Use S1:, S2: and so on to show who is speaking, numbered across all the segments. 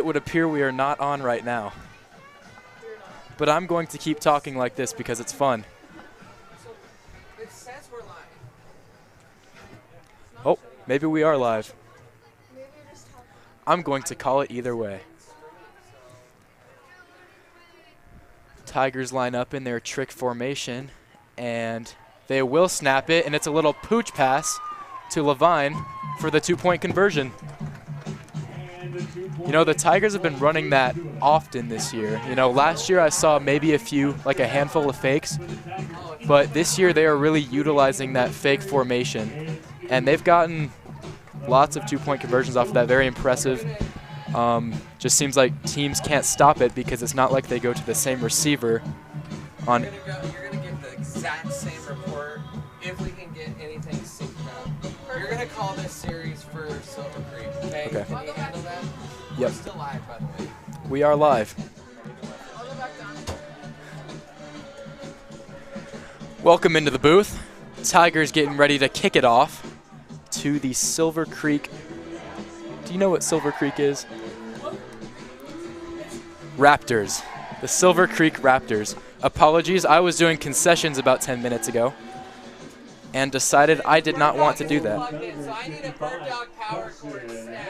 S1: It would appear we are not on right now. But I'm going to keep talking like this because it's fun.
S2: It says we're live.
S1: Oh, maybe we are live. I'm going to call it either way. Tigers line up in their trick formation, and they will snap it, and it's a little pooch pass to Levine for the two-point conversion. You know, the Tigers have been running that often this year. You know, last year I saw maybe a handful of fakes, but this year they are really utilizing that fake formation, and they've gotten lots of two-point conversions off of that. Very impressive. Just seems like teams can't stop it because it's not like they go to the same receiver on.
S2: You're going to give the exact same report if we can get anything synced up. You're going to call this series for Silver Creek, okay?
S1: Okay.
S2: Can you handle that?
S1: Yep.
S2: We're still live, by the way.
S1: We are live. Welcome into the booth. Tigers getting ready to kick it off to the Silver Creek. Do you know what Silver Creek is? Raptors. The Silver Creek Raptors. Apologies, I was doing concessions about 10 minutes ago and decided I did not want to do that.
S2: So I need a bird dog power cord snap.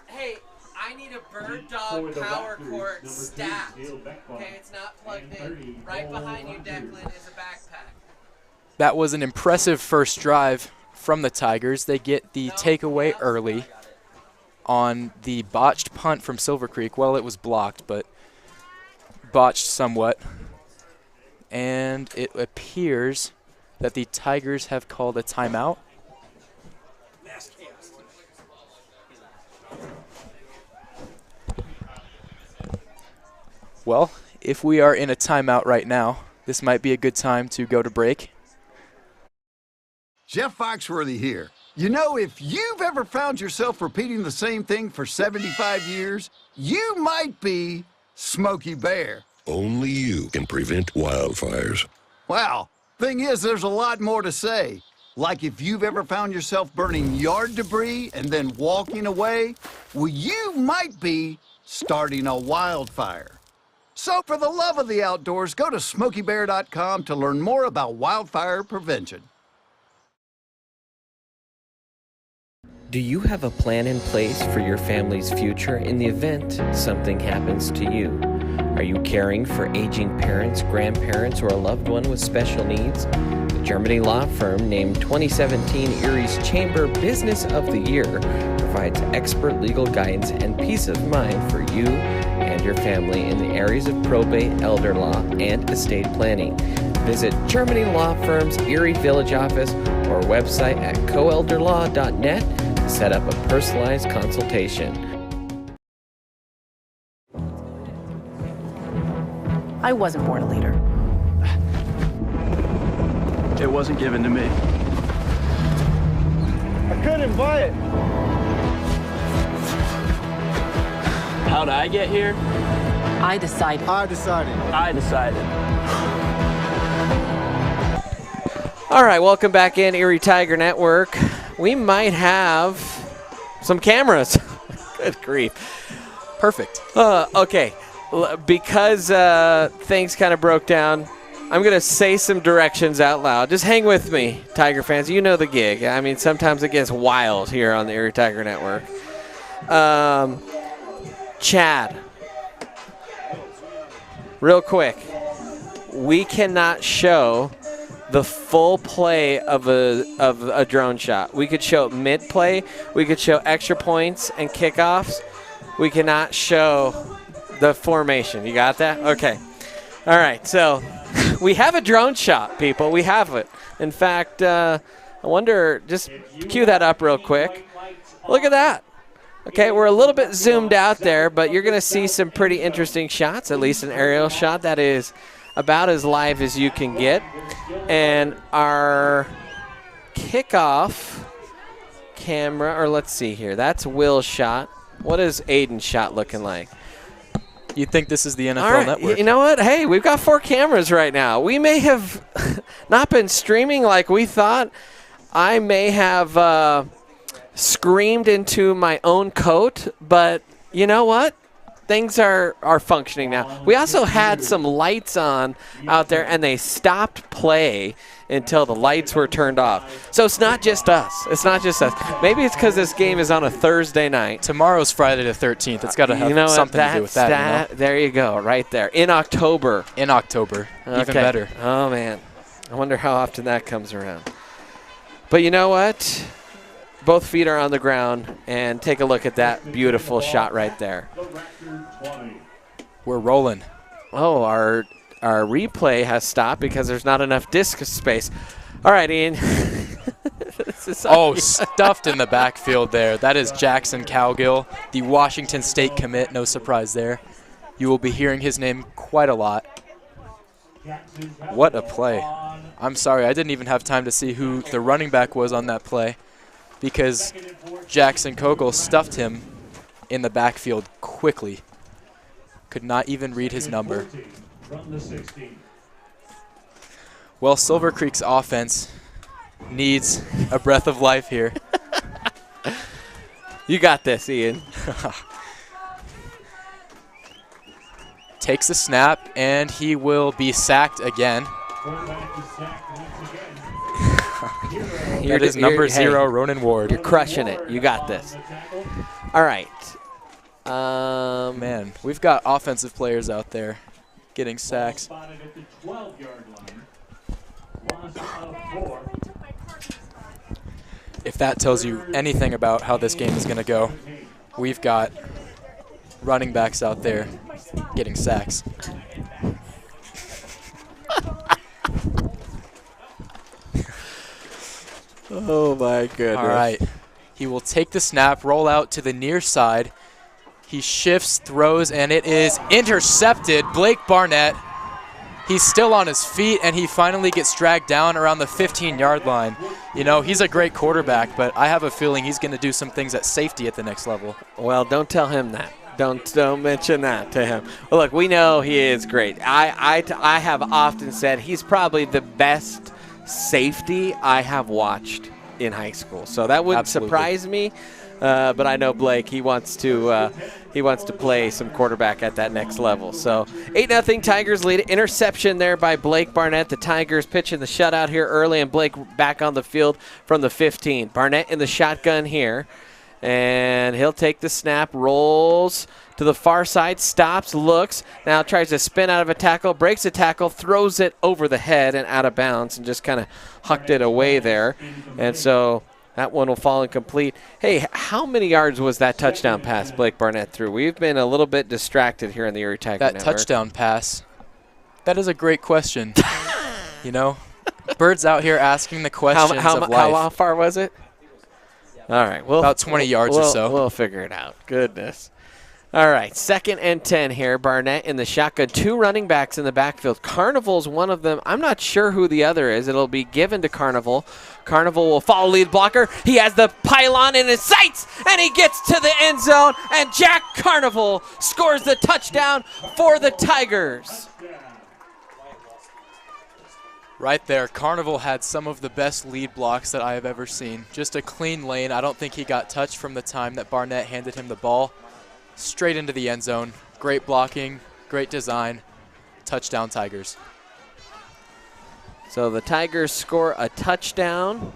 S2: Hey, I need a bird dog power cord stat. Okay, it's not plugged in. Right behind you, Declan, is a backpack.
S1: That was an impressive first drive from the Tigers. They get the takeaway early on the botched punt from Silver Creek. Well, it was blocked, but botched somewhat. And it appears that the Tigers have called a timeout. Well, if we are in a timeout right now, this might be a good time to go to break.
S3: Jeff Foxworthy here. You know, if you've ever found yourself repeating the same thing for 75 years, you might be Smokey Bear.
S4: Only you can prevent wildfires.
S3: Well, thing is, there's a lot more to say. Like if you've ever found yourself burning yard debris and then walking away, well, you might be starting a wildfire. So for the love of the outdoors, go to SmokeyBear.com to learn more about wildfire prevention.
S5: Do you have a plan in place for your family's future in the event something happens to you? Are you caring for aging parents, grandparents, or a loved one with special needs? The Germany law firm named 2017 Erie's Chamber Business of the Year provides expert legal guidance and peace of mind for you and your family in the areas of probate, elder law, and estate planning. Visit Germany Law Firm's Erie Village office or website at coelderlaw.net to set up a personalized consultation.
S6: I wasn't born a leader.
S7: It wasn't given to me. I couldn't buy it. How'd I get here?
S6: I decided.
S7: I decided.
S5: All right, welcome back in Erie Tiger Network. We might have some cameras. Good grief.
S1: Perfect.
S5: Okay, because things kind of broke down, I'm going to say some directions out loud. Just hang with me, Tiger fans. You know the gig. I mean, sometimes it gets wild here on the Erie Tiger Network. Chad, real quick, we cannot show the full play of a drone shot. We could show mid-play. We could show extra points and kickoffs. We cannot show the formation. You got that? Okay. All right. So we have a drone shot, people. We have it. In fact, I wonder, just cue that up real quick. Look at that. Okay, we're a little bit zoomed out there, but you're going to see some pretty interesting shots, at least an aerial shot that is about as live as you can get. And our kickoff camera, or let's see here, that's Will's shot. What is Aiden's shot looking like?
S1: You think this is the NFL
S5: All right,
S1: Network?
S5: You know what? Hey, we've got 4 cameras right now. We may have not been streaming like we thought. I may have screamed into my own coat, but you know what? Things are functioning now. We also had some lights on out there, and they stopped play until the lights were turned off. So it's not just us. It's not just us. Maybe it's because this game is on a Thursday night.
S1: Tomorrow's Friday the 13th. It's got to have something to do with that.
S5: There you go, right there. In October.
S1: In October. Okay. Even better.
S5: Oh, man. I wonder how often that comes around. But you know what? Both feet are on the ground, and take a look at that beautiful shot right there.
S1: We're rolling.
S5: Oh, our replay has stopped because there's not enough disk space. All right, Ian.
S1: Stuffed in the backfield there. That is Jackson Cowgill, the Washington State commit. No surprise there. You will be hearing his name quite a lot. What a play. I'm sorry, I didn't even have time to see who the running back was on that play because Jackson Cowgill stuffed him in the backfield quickly. Could not even read his number. Well, Silver Creek's offense needs a breath of life here.
S5: You got this, Ian.
S1: Takes the snap, and he will be sacked again. That is number 0, Ronan Ward.
S5: You're crushing it. You got this. All right.
S1: Man, we've got offensive players out there getting sacks. If that tells you anything about how this game is going to go, we've got running backs out there getting sacks.
S5: Oh, my goodness.
S1: All right. He will take the snap, roll out to the near side. He shifts, throws, and it is intercepted. Blake Barnett, he's still on his feet, and he finally gets dragged down around the 15-yard line. You know, he's a great quarterback, but I have a feeling he's going to do some things at safety at the next level.
S5: Well, don't tell him that. Don't mention that to him. Well, look, we know he is great. I have often said he's probably the best safety I have watched in high school. So that wouldn't surprise me. But I know Blake, he wants to play some quarterback at that next level. So 8-0 Tigers lead. Interception there by Blake Barnett. The Tigers pitching the shutout here early, and Blake back on the field from the 15. Barnett in the shotgun here, and he'll take the snap, rolls to the far side, stops, looks, now tries to spin out of a tackle, breaks a tackle, throws it over the head and out of bounds, and just kind of hucked it away there. And so that one will fall incomplete. Hey, how many yards was that touchdown pass Blake Barnett threw? We've been a little bit distracted here in the Erie Tiger Network.
S1: That touchdown pass, that is a great question. You know, Bird's out here asking the questions of life.
S5: How far was it? All right.
S1: About 20 yards or so.
S5: We'll figure it out. Goodness. All right, 2nd and 10 here. Barnett in the shotgun. 2 running backs in the backfield. Carnival's one of them. I'm not sure who the other is. It'll be given to Carnival. Carnival will follow lead blocker. He has the pylon in his sights, and he gets to the end zone, and Jack Carnival scores the touchdown for the Tigers.
S1: Right there, Carnival had some of the best lead blocks that I have ever seen. Just a clean lane. I don't think he got touched from the time that Barnett handed him the ball. Straight into the end zone. Great blocking, great design. Touchdown Tigers.
S5: So the Tigers score a touchdown,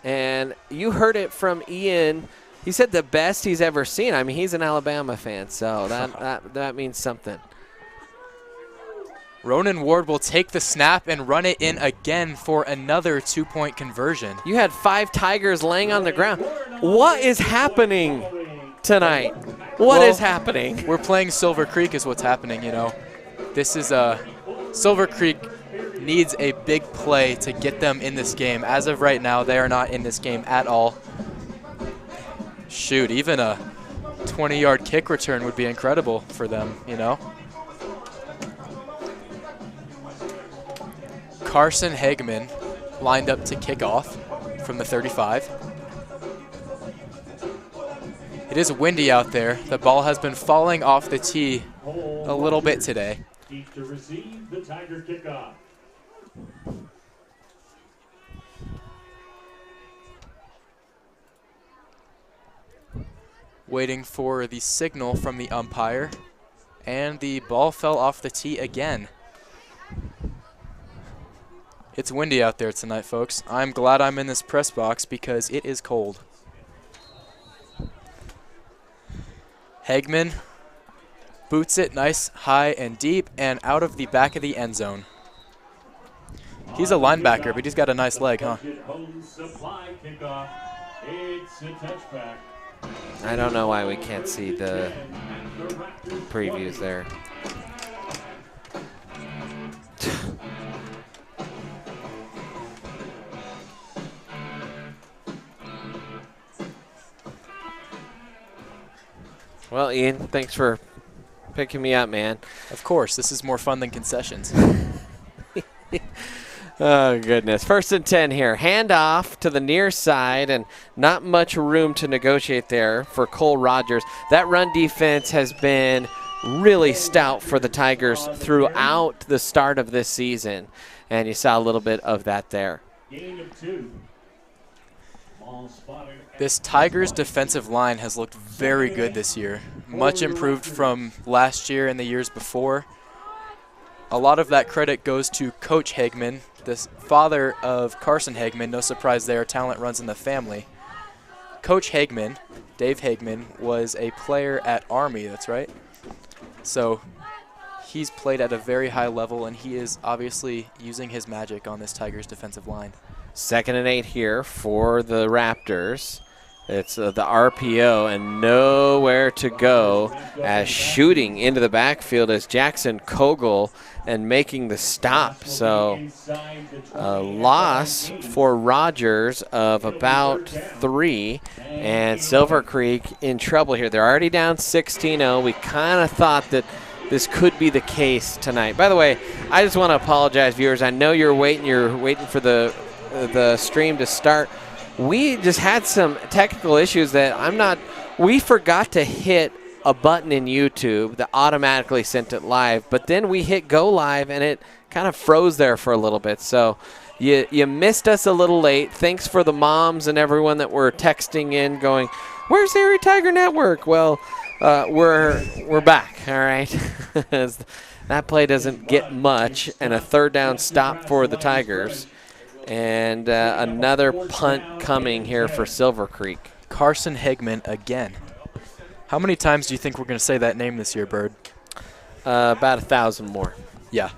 S5: and you heard it from Ian. He said the best he's ever seen. I mean, he's an Alabama fan, so that means something.
S1: Ronan Ward will take the snap and run it in again for another 2-point conversion.
S5: You had 5 Tigers laying on the ground. What is happening tonight? What is happening?
S1: We're playing Silver Creek is what's happening, you know. This is Silver Creek needs a big play to get them in this game. As of right now, they are not in this game at all. Shoot, even a 20-yard kick return would be incredible for them, you know. Carson Hageman lined up to kick off from the 35. It is windy out there. The ball has been falling off the tee a little bit today.
S8: To receive the Tiger kickoff.
S1: waiting for the signal from the umpire. And the ball fell off the tee again. It's windy out there tonight, folks. I'm glad I'm in this press box because it is cold. Hagman boots it nice, high, and deep, and out of the back of the end zone. He's a linebacker, but he's got a nice leg, huh?
S5: I don't know why we can't see the previews there. Well, Ian, thanks for picking me up, man.
S1: Of course, this is more fun than concessions.
S5: Oh, goodness. 1st and 10 here. Hand off to the near side, and not much room to negotiate there for Cole Rogers. That run defense has been really stout for the Tigers throughout the start of this season, and you saw a little bit of that there.
S1: This Tigers defensive line has looked very good this year. Much improved from last year and the years before. A lot of that credit goes to Coach Hagman, the father of Carson Hagman. No surprise there, talent runs in the family. Coach Hagman, Dave Hagman, was a player at Army, that's right. So he's played at a very high level, and he is obviously using his magic on this Tigers defensive line.
S5: 2nd and 8 here for the Raptors. It's the RPO and nowhere to go as shooting into the backfield is Jackson Kogel and making the stop. So a loss for Rogers of about 3, and Silver Creek in trouble here. They're already down 16-0. We kind of thought that this could be the case tonight. By the way, I just want to apologize, viewers. I know you're waiting for the stream to start. We just had some technical issues that we forgot to hit a button in YouTube that automatically sent it live, but then we hit go live and it kind of froze there for a little bit. So you missed us a little late. Thanks for the moms and everyone that were texting in going, "Where's Erie Tiger Network?" Well, we're back, all right? That play doesn't get much, and a 3rd down stop for the Tigers. And another punt coming here for Silver Creek.
S1: Carson Hagman again. How many times do you think we're going to say that name this year, Bird?
S5: About 1,000 more.
S1: Yeah.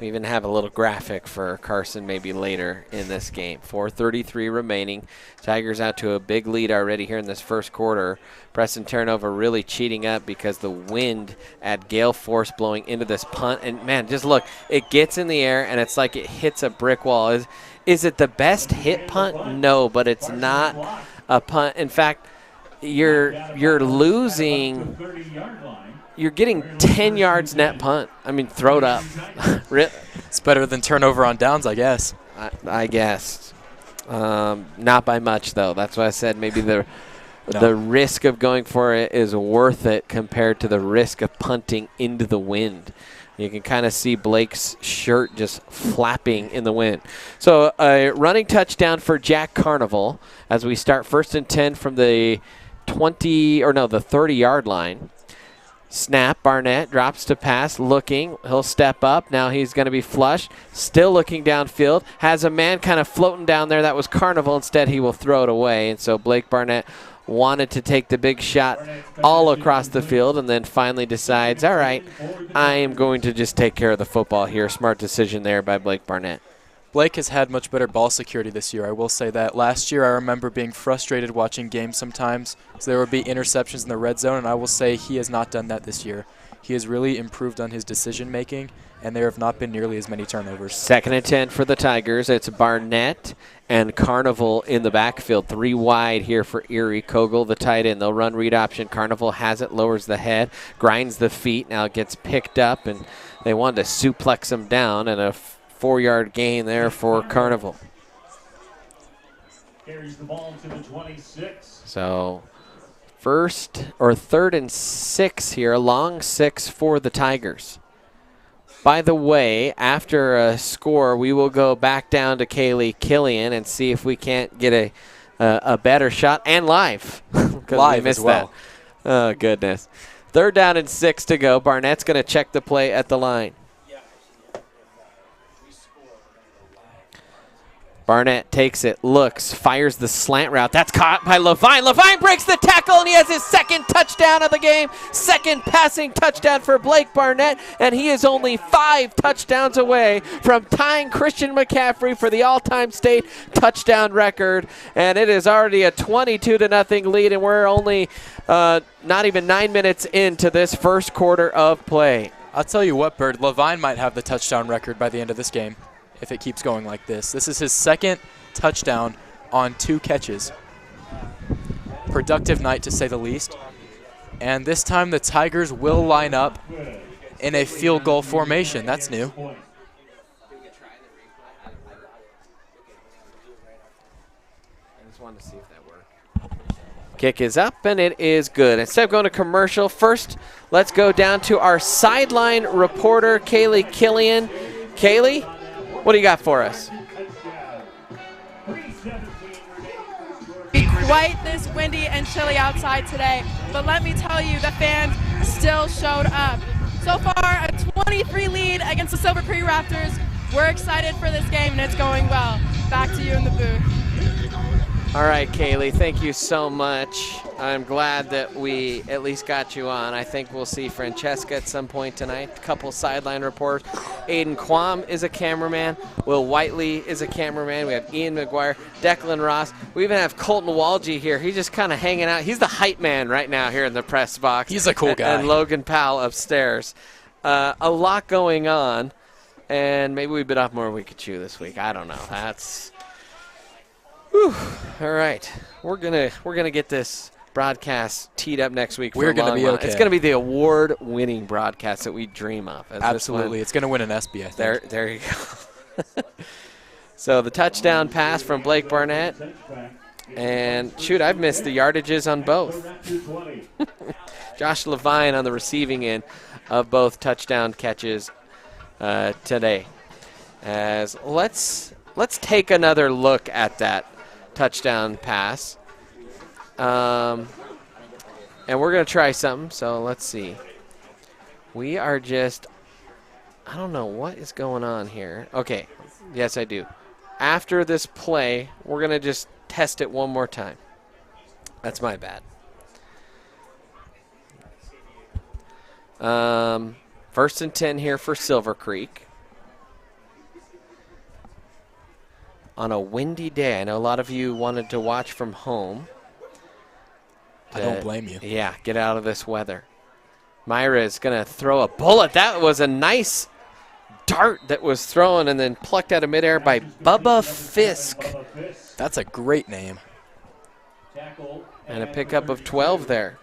S5: We even have a little graphic for Carson maybe later in this game. 4:33 remaining. Tigers out to a big lead already here in this first quarter. Preston Terranova really cheating up because the wind at gale force blowing into this punt. And, man, just look. It gets in the air, and it's like it hits a brick wall. Is it the best hit punt? No, but it's not a punt. In fact, you're losing. You're getting 10 yards net punt. I mean, throw it up.
S1: It's better than turnover on downs, I guess.
S5: I guess. Not by much, though. That's why I said maybe the risk of going for it is worth it compared to the risk of punting into the wind. You can kind of see Blake's shirt just flapping in the wind. So a running touchdown for Jack Carnival as we start 1st and 10 from the 30-yard line. Snap, Barnett drops to pass, looking. He'll step up. Now he's going to be flush. Still looking downfield. Has a man kind of floating down there. That was Carnival. Instead, he will throw it away. And so Blake Barnett wanted to take the big shot all across the field and then finally decides, all right, I am going to just take care of the football here. Smart decision there by Blake Barnett.
S1: Blake has had much better ball security this year, I will say that. Last year I remember being frustrated watching games sometimes, so there would be interceptions in the red zone, and I will say he has not done that this year. He has really improved on his decision making, and there have not been nearly as many turnovers.
S5: 2nd and 10 for the Tigers. It's Barnett and Carnival in the backfield. 3 wide here for Erie. Kogel, the tight end. They'll run read option. Carnival has it, lowers the head, grinds the feet. Now it gets picked up, and they wanted to suplex him down, and a 4-yard gain there for Carnival.
S8: Carries the ball to the 26.
S5: So 3rd and 6 here, long 6 for the Tigers. By the way, after a score, we will go back down to Kaylee Killian and see if we can't get a better shot, and live.
S1: Live as well.
S5: That. Oh, goodness. 3rd down and 6 to go. Barnett's going to check the play at the line. Barnett takes it, looks, fires the slant route. That's caught by Levine. Levine breaks the tackle, and he has his 2nd touchdown of the game. 2nd passing touchdown for Blake Barnett, and he is only 5 touchdowns away from tying Christian McCaffrey for the all-time state touchdown record. And it is already a 22-0 lead, and we're only not even 9 minutes into this first quarter of play.
S1: I'll tell you what, Bird, Levine might have the touchdown record by the end of this game if it keeps going like this. This is his 2nd touchdown on 2 catches. Productive night, to say the least. And this time the Tigers will line up in a field goal formation. That's new.
S5: I just wanted to see if that worked. Kick is up, and it is good. Instead of going to commercial, first let's go down to our sideline reporter, Kaylee Killian. Kaylee, what do you got for us?
S9: Quite this windy and chilly outside today, but let me tell you, the fans still showed up. So far, a 23 lead against the Silver Creek Raptors. We're excited for this game, and it's going well. Back to you in the booth.
S5: All right, Kaylee, thank you so much. I'm glad that we at least got you on. I think we'll see Francesca at some point tonight. A couple sideline reporters. Aiden Quam is a cameraman. Will Whiteley is a cameraman. We have Ian McGuire, Declan Ross. We even have Colton Walgie here. He's just kind of hanging out. He's the hype man right now here in the press box.
S1: He's a cool guy.
S5: And Logan Powell upstairs. A lot going on, and maybe we bit off more than we could chew this week. I don't know. That's... Whew. All right, we're gonna get this broadcast teed up next week.
S1: We're gonna be okay.
S5: It's gonna be the award-winning broadcast that we dream of.
S1: Absolutely, it's gonna win an ESPY, I think.
S5: There you go. So the touchdown pass from Blake Barnett, and shoot, I've missed the yardages on both. Josh Levine on the receiving end of both touchdown catches today. As let's take another look at that touchdown pass. And we're going to try something, so let's see. We are just, I don't know what is going on here. Okay, yes I do. After this play, we're going to just test it one more time. That's my bad. 1st and 10 here for Silver Creek. On a windy day. I know a lot of you wanted to watch from home.
S1: I don't blame you.
S5: Yeah, get out of this weather. Myra is going to throw a bullet. That was a nice dart that was thrown and then plucked out of midair by Bubba Fisk.
S1: That's a great name.
S5: And a pickup of 12 there.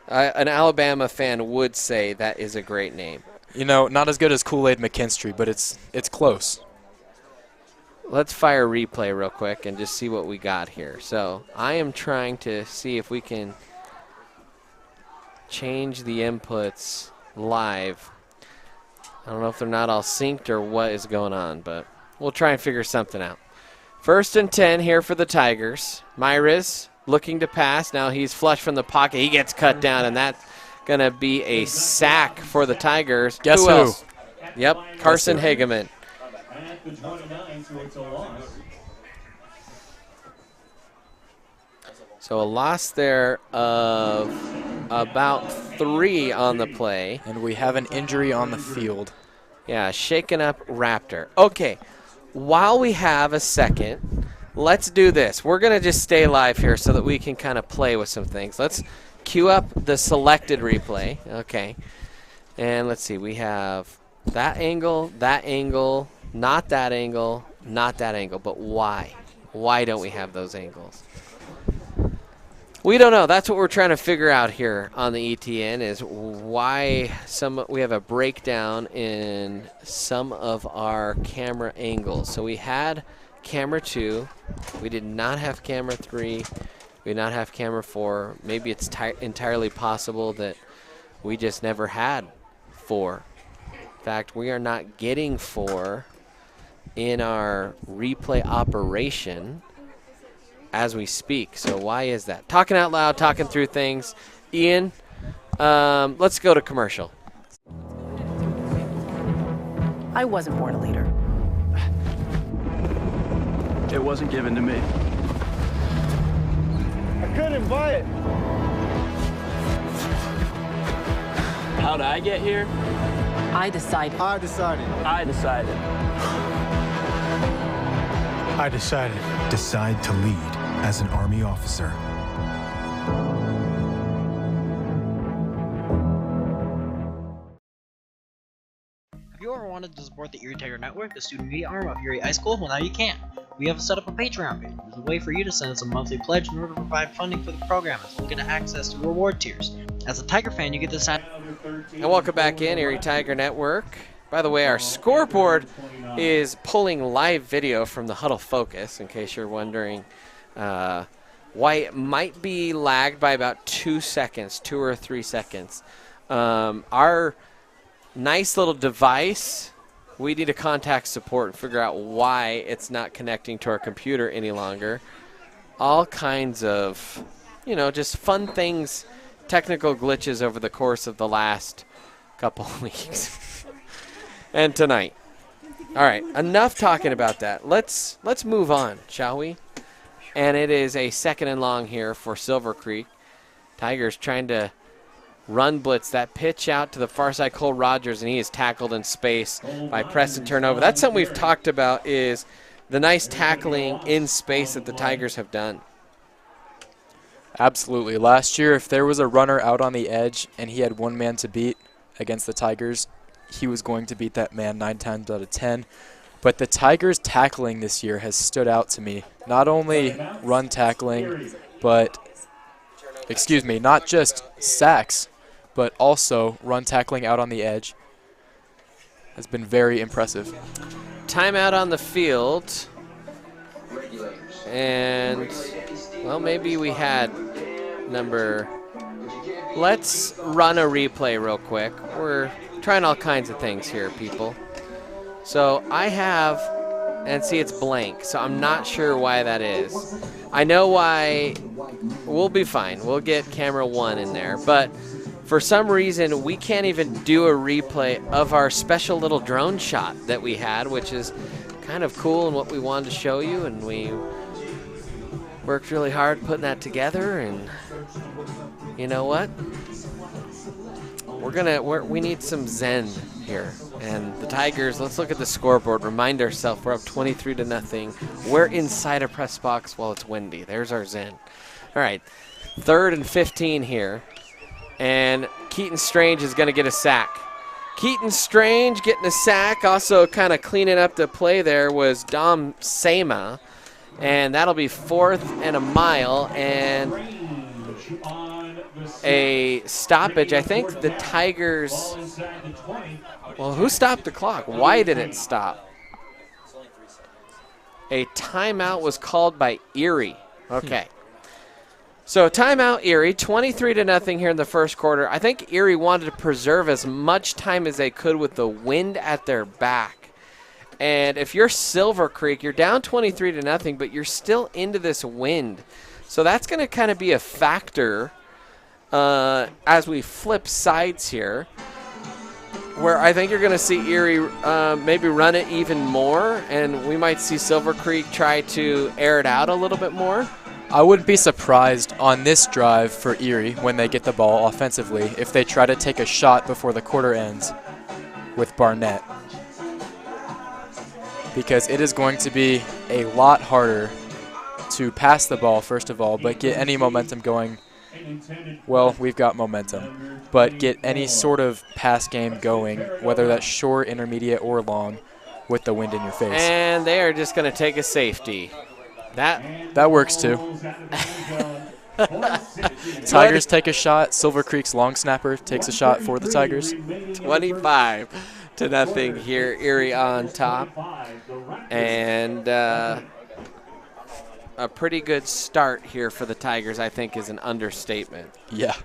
S5: An Alabama fan would say that is a great name.
S1: You know, not as good as Kool-Aid McKinstry, but it's close.
S5: Let's fire replay real quick and just see what we got here. So I am trying to see if we can change the inputs live. I don't know if they're not all synced or what is going on, but we'll try and figure something out. 1st and 10 here for the Tigers. Myris looking to pass. Now he's flush from the pocket. He gets cut down, and that's going to be a sack for the Tigers.
S1: Guess who?
S5: Else? Yep, Carson Hageman. So a loss there of about 3 on the play.
S1: And we have an injury on the field.
S5: Yeah, shaken up Raptor. Okay, while we have a second, let's do this. We're going to just stay live here so that we can kind of play with some things. Let's queue up the selected replay. Okay, and let's see. We have that angle, not that angle, not that angle. But why? Why don't we have those angles? We don't know. That's what we're trying to figure out here on the ETN is why we have a breakdown in some of our camera angles. So we had camera 2. We did not have camera 3. We did not have camera 4. Maybe it's entirely possible that we just never had 4. In fact, we are not getting 4 in our replay operation. as we speak. So why is that? Talking out loud, talking through things. Ian, let's go to commercial.
S6: I wasn't born a leader.
S7: It wasn't given to me. I couldn't buy it. How'd I get here?
S6: I decided.
S7: I decided. I decided.
S10: I decided. Decide to lead as an Army officer.
S11: Have you ever wanted to support the Erie Tiger Network, the student media arm of Erie High School? Well, now you can. We have set up a Patreon page. There's a way for you to send us a monthly pledge in order to provide funding for the program, as well get access to reward tiers. As a Tiger fan, you get to sign.
S5: And welcome back in, Erie Tiger Network. By the way, our scoreboard is pulling live video from the Huddle Focus, in case you're wondering why it might be lagged by about 2 seconds, 2 or 3 seconds. Our nice little device, we need to contact support and figure out why it's not connecting to our computer any longer. All kinds of, just fun things, technical glitches over the course of the last couple of weeks. And tonight. All right, enough talking about that. Let's move on, shall we? And it is a 2nd and long here for Silver Creek. Tigers trying to run blitz, that pitch out to the far side, Cole Rogers, and he is tackled in space by Preston turnover. That's something we've talked about, is the nice tackling in space that the Tigers have done.
S1: Absolutely. Last year, if there was a runner out on the edge and he had one man to beat against the Tigers, he was going to beat that man 9 times out of 10. But the Tigers' tackling this year has stood out to me. Not only run tackling, but, not just sacks, but also run tackling out on the edge has been very impressive.
S5: Timeout on the field. And, well, maybe we had number. Let's run a replay real quick. We're trying all kinds of things here, people. So I have, and see, it's blank, so I'm not sure why that is. I know why. We'll be fine. We'll get camera 1 in there, but for some reason, we can't even do a replay of our special little drone shot that we had, which is kind of cool and what we wanted to show you, and we worked really hard putting that together, and you know what? We need some zen here. And the Tigers, let's look at the scoreboard, remind ourselves we're up 23-0. We're inside a press box while it's windy. There's our zen. All right, 3rd and 15 here. And Keaton Strange is going to get a sack. Keaton Strange getting a sack. Also kind of cleaning up the play there was Dom Sema. And that'll be 4th and a mile. And a stoppage. I think the Tigers. Well, who stopped the clock? Why did it stop? A timeout was called by Erie. Okay. So timeout Erie, 23-0 here in the first quarter. I think Erie wanted to preserve as much time as they could with the wind at their back. And if you're Silver Creek, you're down 23-0, but you're still into this wind. So that's going to kind of be a factor as we flip sides here, where I think you're going to see Erie maybe run it even more, and we might see Silver Creek try to air it out a little bit more.
S1: I wouldn't be surprised on this drive for Erie when they get the ball offensively if they try to take a shot before the quarter ends with Barnett, because it is going to be a lot harder to pass the ball, first of all, but get any momentum going. Well, we've got momentum, but get any sort of pass game going, whether that's short, intermediate, or long, with the wind in your face.
S5: And they are just going to take a safety.
S1: That works too. Tigers take a shot. Silver Creek's long snapper takes a shot for the Tigers.
S5: 25-0 here, Erie on top. And a pretty good start here for the Tigers, I think, is an understatement.
S1: Yeah.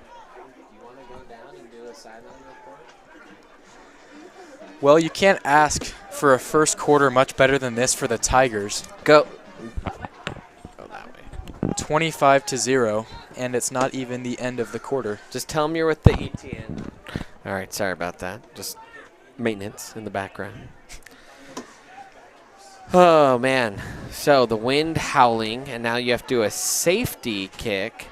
S1: Well, you can't ask for a first quarter much better than this for the Tigers.
S5: Go that way.
S1: 25-0, and it's not even the end of the quarter.
S5: Just tell them you're with the ETN. All right, sorry about that. Just maintenance in the background. Oh, man. So the wind howling, and now you have to do a safety kick.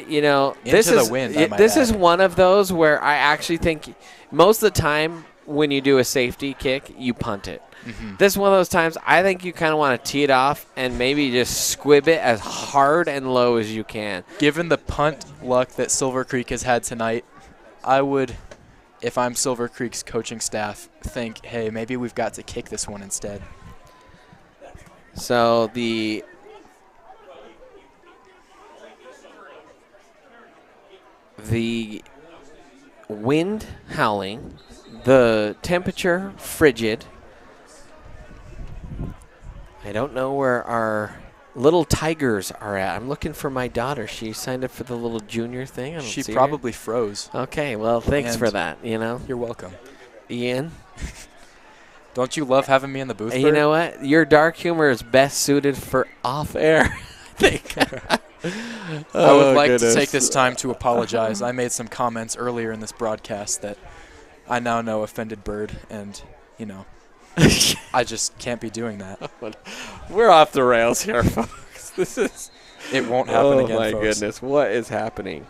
S5: You know, this is one of those where I actually think most of the time when you do a safety kick, you punt it. This is one of those times I think you kind of want to tee it off and maybe just squib it as hard and low as you can.
S1: Given the punt luck that Silver Creek has had tonight, I would, if I'm Silver Creek's coaching staff, think, hey, maybe we've got to kick this one instead.
S5: So the wind howling, the temperature frigid. I don't know where our little Tigers are at. I'm looking for my daughter. She signed up for the little junior thing.
S1: She probably froze.
S5: Okay, well, thanks for that, you know.
S1: You're welcome.
S5: Ian?
S1: Don't you love having me in the booth?
S5: You know what? Your dark humor is best suited for off-air, I think.
S1: I would like to take this time to apologize. I made some comments earlier in this broadcast that I now know offended Bird, and, you know, I just can't be doing that.
S5: We're off the rails here, folks.
S1: It won't happen again,
S5: folks. Oh, my
S1: goodness.
S5: What is happening?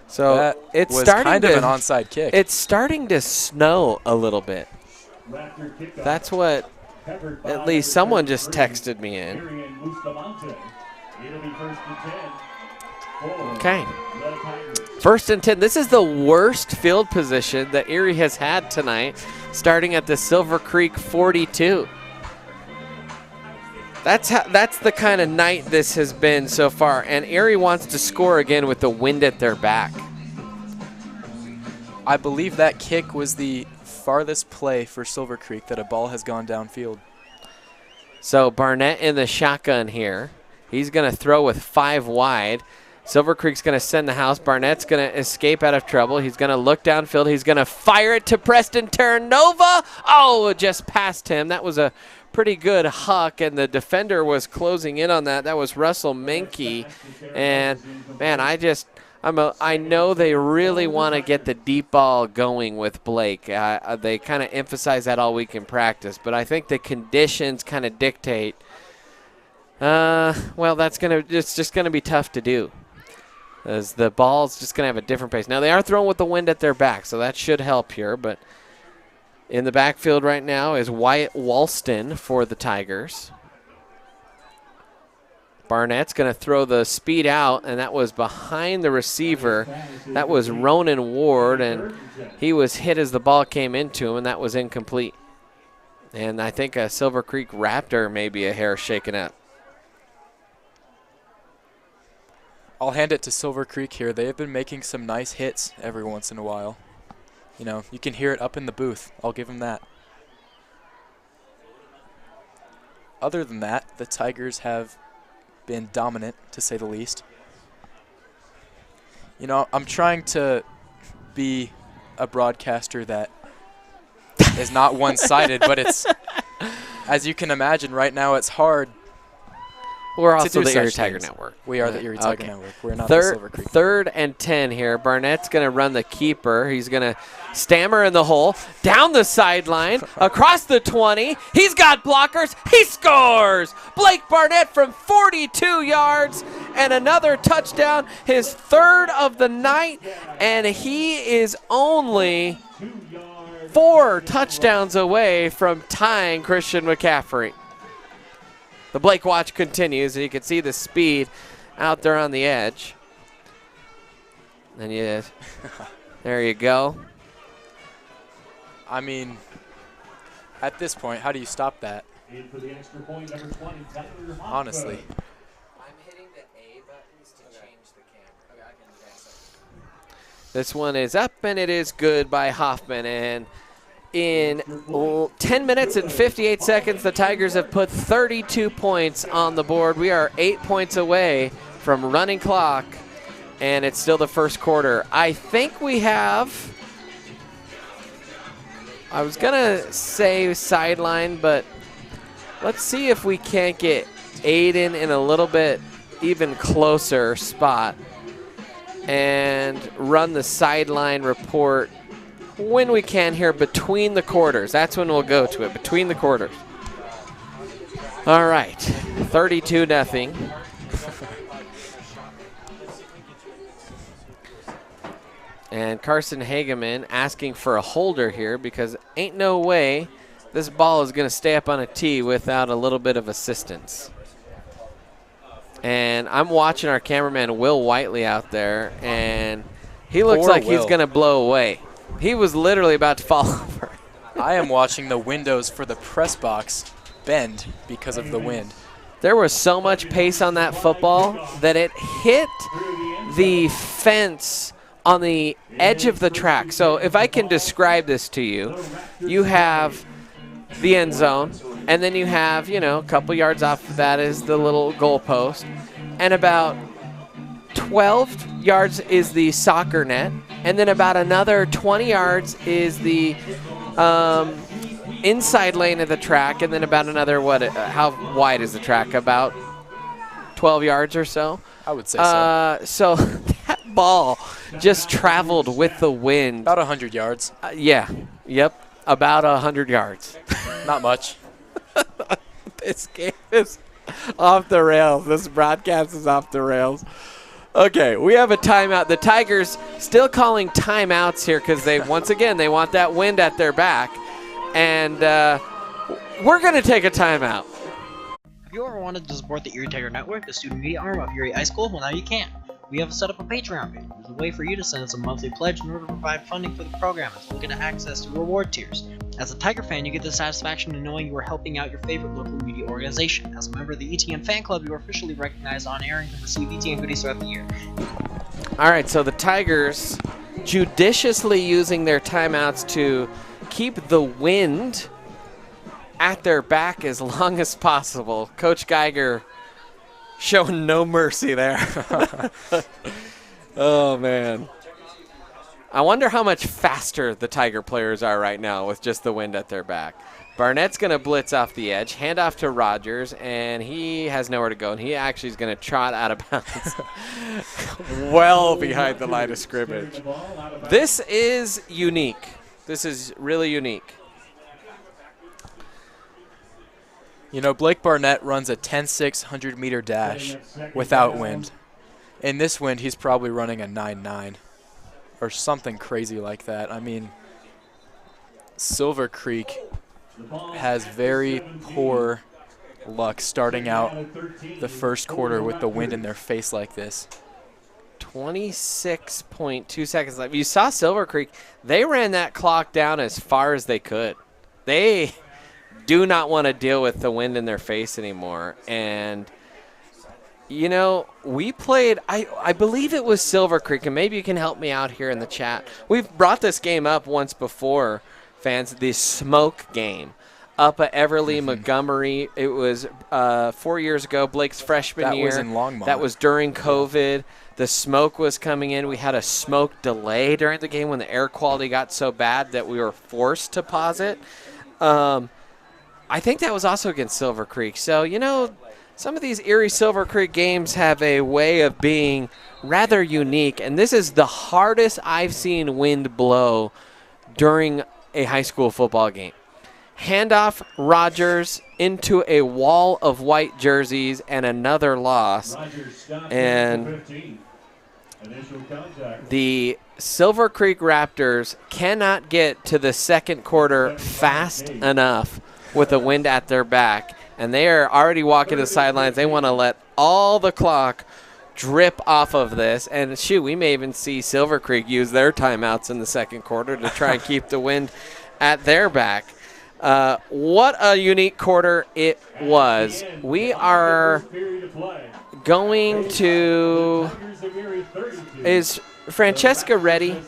S5: So
S1: that
S5: it's
S1: was
S5: starting
S1: kind
S5: to,
S1: of an onside kick.
S5: It's starting to snow a little bit. That's what at least someone just texted me in. Okay. 1st and 10. This is the worst field position that Erie has had tonight, starting at the Silver Creek 42. That's the kind of night this has been so far, and Erie wants to score again with the wind at their back.
S1: I believe that kick was the farthest play for Silver Creek that a ball has gone downfield.
S5: So Barnett in the shotgun here. He's going to throw with 5 wide. Silver Creek's going to send the house. Barnett's going to escape out of trouble. He's going to look downfield. He's going to fire it to Preston Terranova. Oh, just past him. That was a pretty good huck, and the defender was closing in on that. That was Russell Menke. And, man, I know they really want to get the deep ball going with Blake. They kind of emphasize that all week in practice, but I think the conditions kind of dictate. Well, it's just going to be tough to do, as the ball's just going to have a different pace. Now, they are throwing with the wind at their back, so that should help here, but in the backfield right now is Wyatt Walston for the Tigers. Barnett's going to throw the speed out, and that was behind the receiver. That was Ronan Ward, and he was hit as the ball came into him, and that was incomplete. And I think a Silver Creek Raptor may be a hair shaken up.
S1: I'll hand it to Silver Creek here. They have been making some nice hits every once in a while. You know, you can hear it up in the booth. I'll give them that. Other than that, the Tigers have been dominant, to say the least. You know, I'm trying to be a broadcaster that is not one-sided, but it's, as you can imagine, right now it's hard.
S5: We're also the Erie Tiger Network.
S1: We are the Erie Tiger Network. We're not the Silver Creek.
S5: 3rd and 10 here. Barnett's going to run the keeper. He's going to stammer in the hole, down the sideline, across the 20. He's got blockers. He scores! Blake Barnett from 42 yards and another touchdown, his 3rd of the night, and he is only 4 touchdowns away from tying Christian McCaffrey. The Blake watch continues, and you can see the speed out there on the edge. And there you go.
S1: I mean, at this point, how do you stop that? Honestly.
S2: I'm hitting the A buttons to change the camera. Okay, I can advance it.
S5: This one is up, and it is good by Hoffman. And in 10 minutes and 58 seconds, the Tigers have put 32 points on the board. We are 8 points away from running clock, and it's still the first quarter. I think we have, I was going to say sideline, but Let's see if we can't get Aiden in a little bit even closer spot and run the sideline report when we can here between the quarters. That's when we'll go to it, between the quarters. All right, 32-0. And Carson Hageman asking for a holder here because ain't no way this ball is going to stay up on a tee without a little bit of assistance. And I'm watching our cameraman Will Whiteley out there, and he looks like he's going to blow away. He was literally about to fall over.
S1: I am watching the windows for the press box bend because of the wind.
S5: There was so much pace on that football that it hit the fence on the edge of the track. So if I can describe this to you, you have the end zone, and then you have, you know, a couple yards off of that is the little goal post, and about 12 yards is the soccer net, and then about another 20 yards is the inside lane of the track, and then about another, how wide is the track? About 12 yards or so?
S1: I would say so.
S5: So that ball just traveled with the wind.
S1: About 100 yards.
S5: About 100 yards.
S1: Not much.
S5: This game is off the rails. This broadcast is off the rails. Okay, we have a timeout. The Tigers still calling timeouts here because once again, they want that wind at their back. And we're going to take a timeout.
S11: Have you ever wanted to support the Erie Tiger Network, the student media arm of Erie High School? Well, now you can. We have set up a Patreon page. There's a way for you to send us a monthly pledge in order to provide funding for the program as well as access to reward tiers. As a Tiger fan, you get the satisfaction of knowing you are helping out your favorite local media organization. As a member of the ETN fan club, you are officially recognized on air and can receive ETN goodies throughout the year.
S5: All right, so the Tigers judiciously using their timeouts to keep the wind at their back as long as possible. Coach Geiger showing no mercy there. Oh, man. I wonder how much faster the Tiger players are right now with just the wind at their back. Barnett's going to blitz off the edge, hand off to Rogers, and he has nowhere to go, and he actually is going to trot out of bounds well behind the line of scrimmage. This is unique. This is really unique.
S1: You know, Blake Barnett runs a 10.6 100-meter dash without wind. In this wind, he's probably running a 9.9 or something crazy like that. I mean, Silver Creek has very poor luck starting out the first quarter with the wind in their face like this.
S5: 26.2 seconds left. You saw Silver Creek. They ran that clock down as far as they could. They do not want to deal with the wind in their face anymore. And, you know, we played, I believe it was Silver Creek, and maybe you can help me out here in the chat. We've brought this game up once before, fans, the smoke game up at Everly Montgomery. It was 4 years ago, Blake's freshman year.
S1: That was in Longmont.
S5: That was during COVID. The smoke was coming in. We had a smoke delay during the game when the air quality got so bad that we were forced to pause it. I think that was also against Silver Creek. So, you know, some of these Erie Silver Creek games have a way of being rather unique, and this is the hardest I've seen wind blow during a high school football game. Handoff Rogers into a wall of white jerseys and another loss. And the Silver Creek Raptors cannot get to the second quarter fast enough with the wind at their back, and they are already walking to the sidelines. They want to let all the clock drip off of this, and shoot, we may even see Silver Creek use their timeouts in the second quarter to try and keep the wind at their back. What a unique quarter it was. We are going to – is Francesca ready?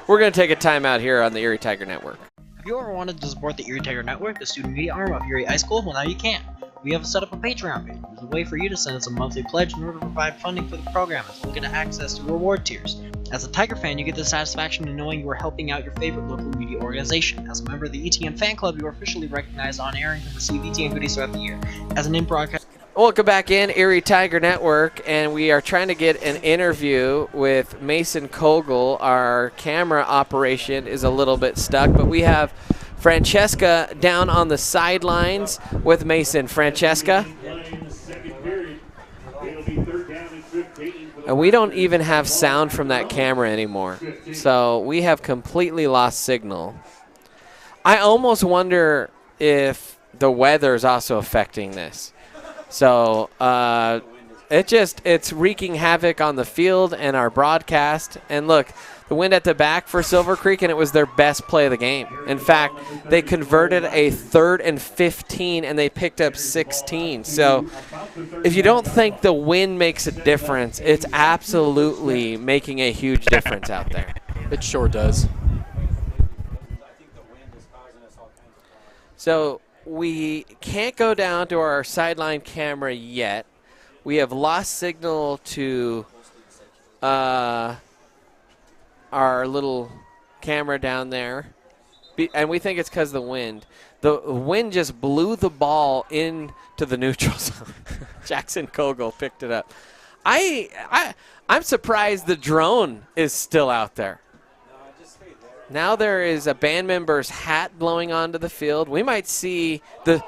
S5: We're going to take a timeout here on the Erie Tiger Network.
S11: Have you ever wanted to support the Erie Tiger Network, the student media arm of Erie High School? Well, now you can. We have set up a Patreon page. There's a way for you to send us a monthly pledge in order to provide funding for the program as well as access to reward tiers. As a Tiger fan, you get the satisfaction in knowing you are helping out your favorite local media organization. As a member of the ETN fan club, you are officially recognized on air and can receive ETN goodies throughout the year. As an in-broadcast...
S5: Welcome back in, Erie Tiger Network, and we are trying to get an interview with Mason Kogel. Our camera operation is a little bit stuck, but we have Francesca down on the sidelines with Mason. Francesca? And we don't even have sound from that camera anymore, so we have completely lost signal. I almost wonder if the weather is also affecting this. So it's wreaking havoc on the field and our broadcast. And look, the wind at the back for Silver Creek, and it was their best play of the game. In fact, they converted a 3rd and 15, and they picked up 16. So if you don't think the wind makes a difference, it's absolutely making a huge difference out there.
S1: It sure does.
S5: So we can't go down to our sideline camera yet. We have lost signal to our little camera down there, and we think it's because of the wind. The wind just blew the ball into the neutral zone. Jackson Kogel picked it up. I'm surprised the drone is still out there. Now there is a band member's hat blowing onto the field. We might see the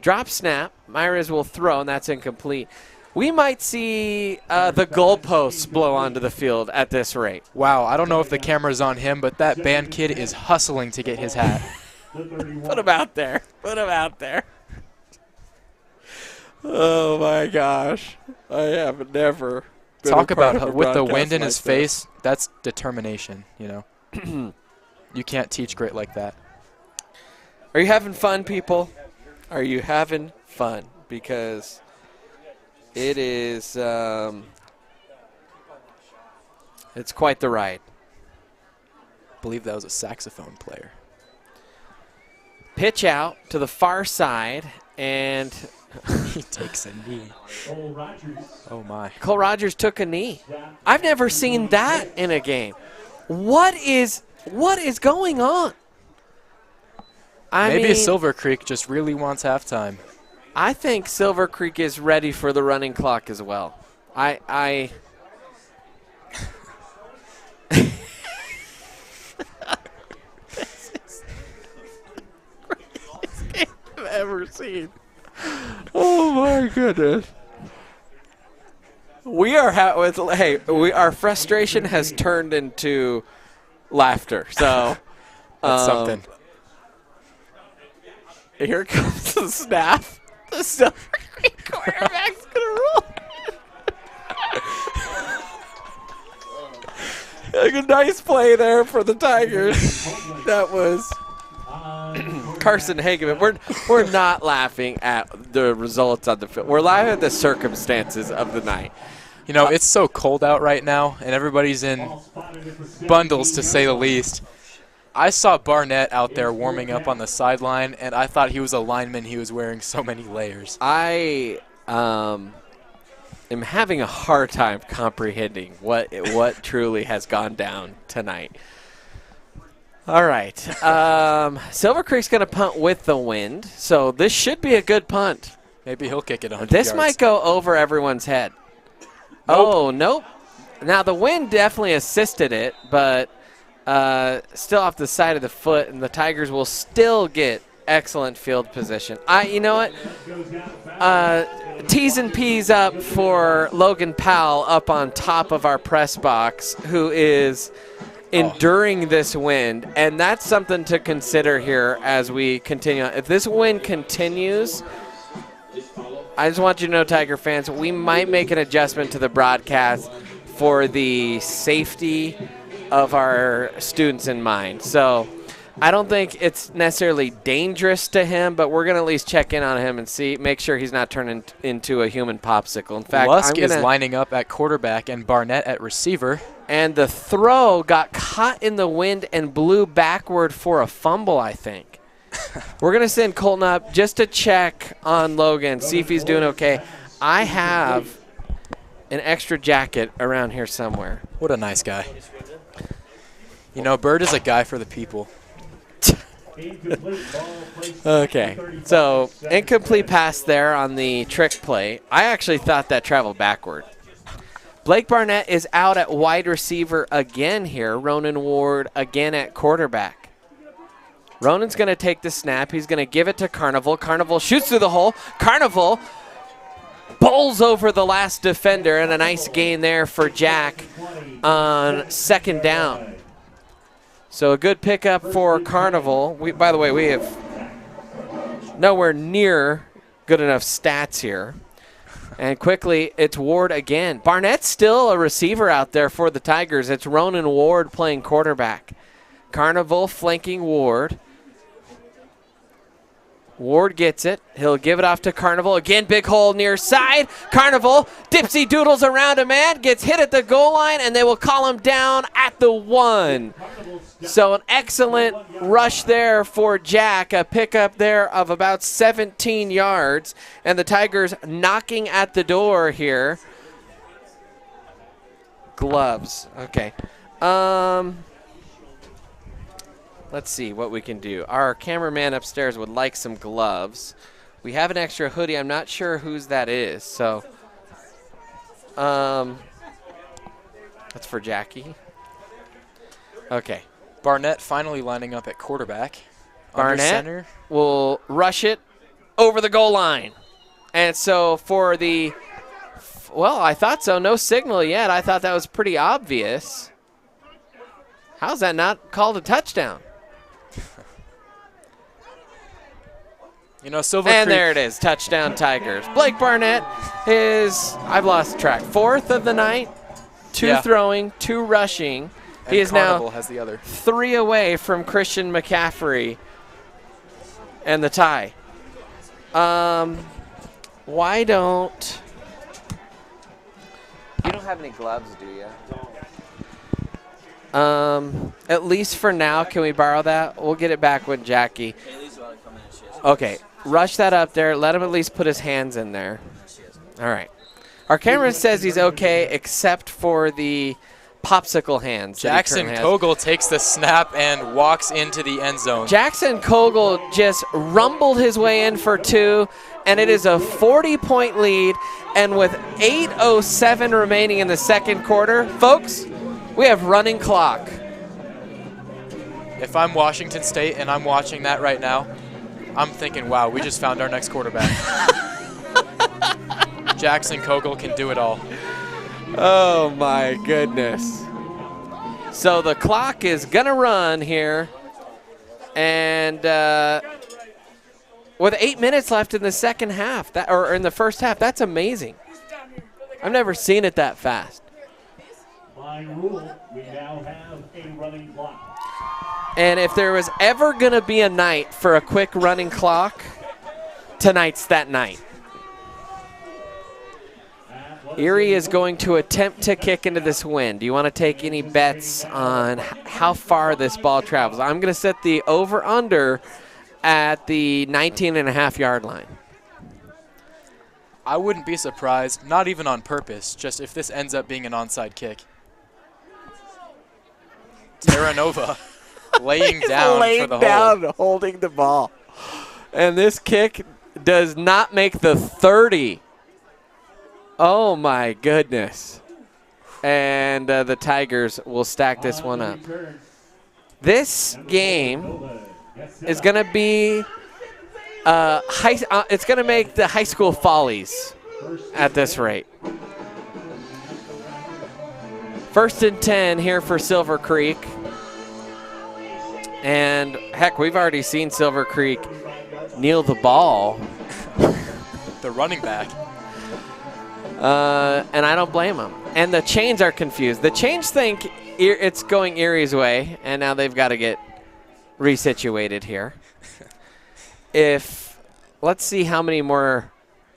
S5: drop snap. Myers will throw, and that's incomplete. We might see the goalposts blow onto the field at this rate.
S1: Wow, I don't know if the camera's on him, but that band kid is hustling to get his hat.
S5: Put him out there. Put him out there. Oh, my gosh. I have never been
S1: Talk
S5: a part
S1: about
S5: of a
S1: with the
S5: broadcast
S1: wind in
S5: like
S1: his
S5: this.
S1: face, that's determination, you know. You can't teach grit like that.
S5: Are you having fun, people? Are you having fun? Because it is, it's quite the ride.
S1: I believe that was a saxophone player.
S5: Pitch out to the far side, and
S1: he takes a knee. Oh, my.
S5: Cole Rogers took a knee. I've never seen that in a game. What is going on?
S1: Maybe Silver Creek just really wants halftime.
S5: I think Silver Creek is ready for the running clock as well. I This is the greatest game I've ever seen. Oh my goodness. We are our frustration has turned into laughter. So
S1: that's something.
S5: Here comes the snap. The Silver Creek quarterback's gonna roll. Like a nice play there for the Tigers. That was Carson Hageman. We're not laughing at the results on the field. We're laughing at the circumstances of the night.
S1: You know, it's so cold out right now, and everybody's in bundles, to say the least. I saw Barnett out there warming up on the sideline, and I thought he was a lineman. He was wearing so many layers.
S5: I am having a hard time comprehending what truly has gone down tonight. All right. Silver Creek's going to punt with the wind, so this should be a good punt.
S1: Maybe he'll kick it 100
S5: This
S1: yards.
S5: might go over everyone's head.
S1: Nope.
S5: Oh, nope. Now, the wind definitely assisted it, but still off the side of the foot, and the Tigers will still get excellent field position. You know what? T's and P's up for Logan Powell up on top of our press box, who is enduring this wind, and that's something to consider here as we continue. If this wind continues, I just want you to know, Tiger fans, we might make an adjustment to the broadcast for the safety of our students in mind. So I don't think it's necessarily dangerous to him, but we're going to at least check in on him and make sure he's not turning into a human popsicle. In fact,
S1: Lusk is lining up at quarterback and Barnett at receiver.
S5: And the throw got caught in the wind and blew backward for a fumble, I think. We're going to send Colton up just to check on Logan, see if he's doing okay. I have an extra jacket around here somewhere.
S1: What a nice guy. You know, Bird is a guy for the people.
S5: Okay, so incomplete pass there on the trick play. I actually thought that traveled backward. Blake Barnett is out at wide receiver again here. Ronan Ward again at quarterback. Ronan's going to take the snap. He's going to give it to Carnival. Carnival shoots through the hole. Carnival bowls over the last defender, and a nice gain there for Jack on second down. So a good pickup for Carnival. By the way, we have nowhere near good enough stats here. And quickly, it's Ward again. Barnett's still a receiver out there for the Tigers. It's Ronan Ward playing quarterback. Carnival flanking Ward. Ward gets it. He'll give it off to Carnival. Again, big hole near side. Carnival dipsy doodles around a man, gets hit at the goal line, and they will call him down at the 1. So an excellent rush there for Jack. A pickup there of about 17 yards. And the Tigers knocking at the door here. Gloves. Okay. Let's see what we can do. Our cameraman upstairs would like some gloves. We have an extra hoodie. I'm not sure whose that is. So, that's for Jackie. Okay.
S1: Barnett finally lining up at quarterback.
S5: Barnett will rush it over the goal line. And so for the, well, I thought so. No signal yet. I thought that was pretty obvious. How's that not called a touchdown?
S1: You know, Silver
S5: And
S1: Creek.
S5: there it is, touchdown Tigers. Blake Barnett is, I've lost track, 4th of the night, 2 throwing, 2 rushing.
S1: And
S5: He is
S1: Carnival
S5: now
S1: has the other.
S5: 3 away from Christian McCaffrey and the tie. Why don't, you don't have any gloves, do you? At least for now, can we borrow that? We'll get it back with Jackie. Okay, rush that up there. Let him at least put his hands in there. All right. Our camera says he's okay, except for the popsicle hands.
S1: Jackson Kogel takes the snap and walks into the end zone.
S5: Jackson Kogel just rumbled his way in for 2, and it is a 40-point lead. And with 8:07 remaining in the second quarter, folks, we have running clock.
S1: If I'm Washington State and I'm watching that right now, I'm thinking, wow, we just found our next quarterback. Jackson Kogel can do it all.
S5: Oh, my goodness. So the clock is going to run here. And with 8 minutes left in the second half, or in the first half, that's amazing. I've never seen it that fast.
S8: By rule, we now have a running clock.
S5: And if there was ever going to be a night for a quick running clock, tonight's that night. Erie is going to attempt to kick into this wind. Do you want to take any bets on how far this ball travels? I'm going to set the over-under at the 19.5-yard line.
S1: I wouldn't be surprised, not even on purpose, just if this ends up being an onside kick. Terranova laying down for the hold.
S5: Holding the ball. And this kick does not make the 30. Oh, my goodness. And the Tigers will stack this one up. This game is going to be it's going to make the high school follies at this rate. 1st and 10 here for Silver Creek. And, heck, we've already seen Silver Creek kneel the ball.
S1: The running back.
S5: And I don't blame them. And the Chains are confused. The Chains think it's going Erie's way, and now they've got to get resituated here. Let's see how many more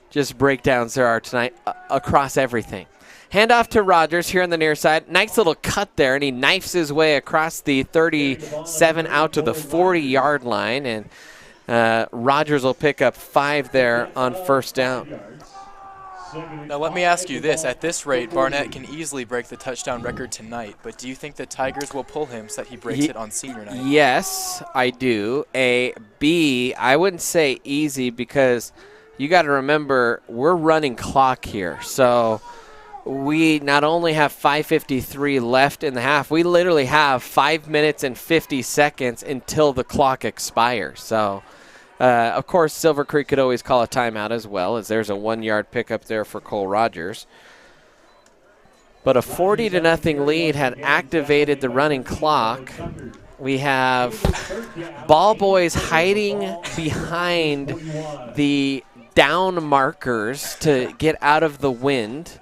S5: just breakdowns there are tonight across everything. Handoff to Rogers here on the near side. Nice little cut there, and he knifes his way across the 37 out to the 40-yard line. And Rogers will pick up 5 there on first down.
S1: Now let me ask you this. At this rate, Barnett can easily break the touchdown record tonight, but do you think the Tigers will pull him so that he breaks it on senior night?
S5: Yes, I do. B, I wouldn't say easy because you got to remember we're running clock here. So we not only have 5:53 left in the half, we literally have 5 minutes and 50 seconds until the clock expires. So, of course, Silver Creek could always call a timeout as well, as there's a 1-yard pickup there for Cole Rogers. But a 40-0 lead had activated the running clock. We have ball boys hiding behind the down markers to get out of the wind.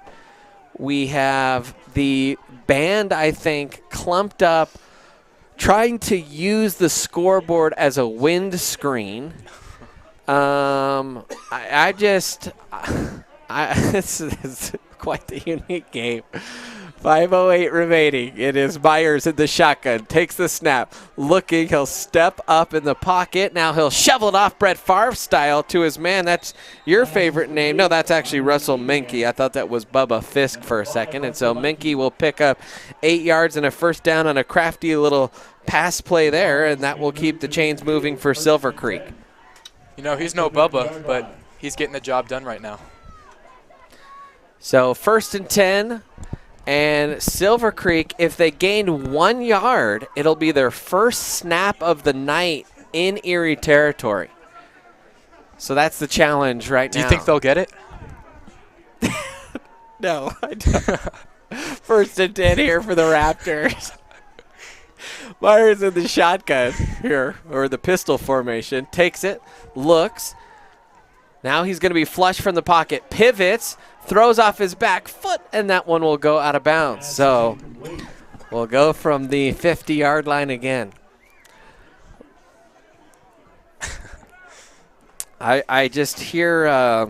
S5: We have the band, I think, clumped up, trying to use the scoreboard as a wind screen. It's quite the unique game. 5:08 remaining. It is Myers in the shotgun. Takes the snap. Looking. He'll step up in the pocket. Now he'll shovel it off Brett Favre style to his man. That's your favorite name. No, that's actually Russell Minke. I thought that was Bubba Fisk for a second. And so Minke will pick up 8 yards and a first down on a crafty little pass play there, and that will keep the chains moving for Silver Creek.
S1: You know, he's no Bubba, but he's getting the job done right now.
S5: So 1st and 10. And Silver Creek, if they gain 1 yard, it'll be their first snap of the night in Erie territory. So that's the challenge right now.
S1: Do you think they'll get it?
S5: No, I don't. 1st and 10 here for the Raptors. Myers in the shotgun here, or the pistol formation. Takes it, looks. Now he's going to be flush from the pocket. Pivots, throws off his back foot, and that one will go out of bounds. So we'll go from the 50-yard line again. I just hear,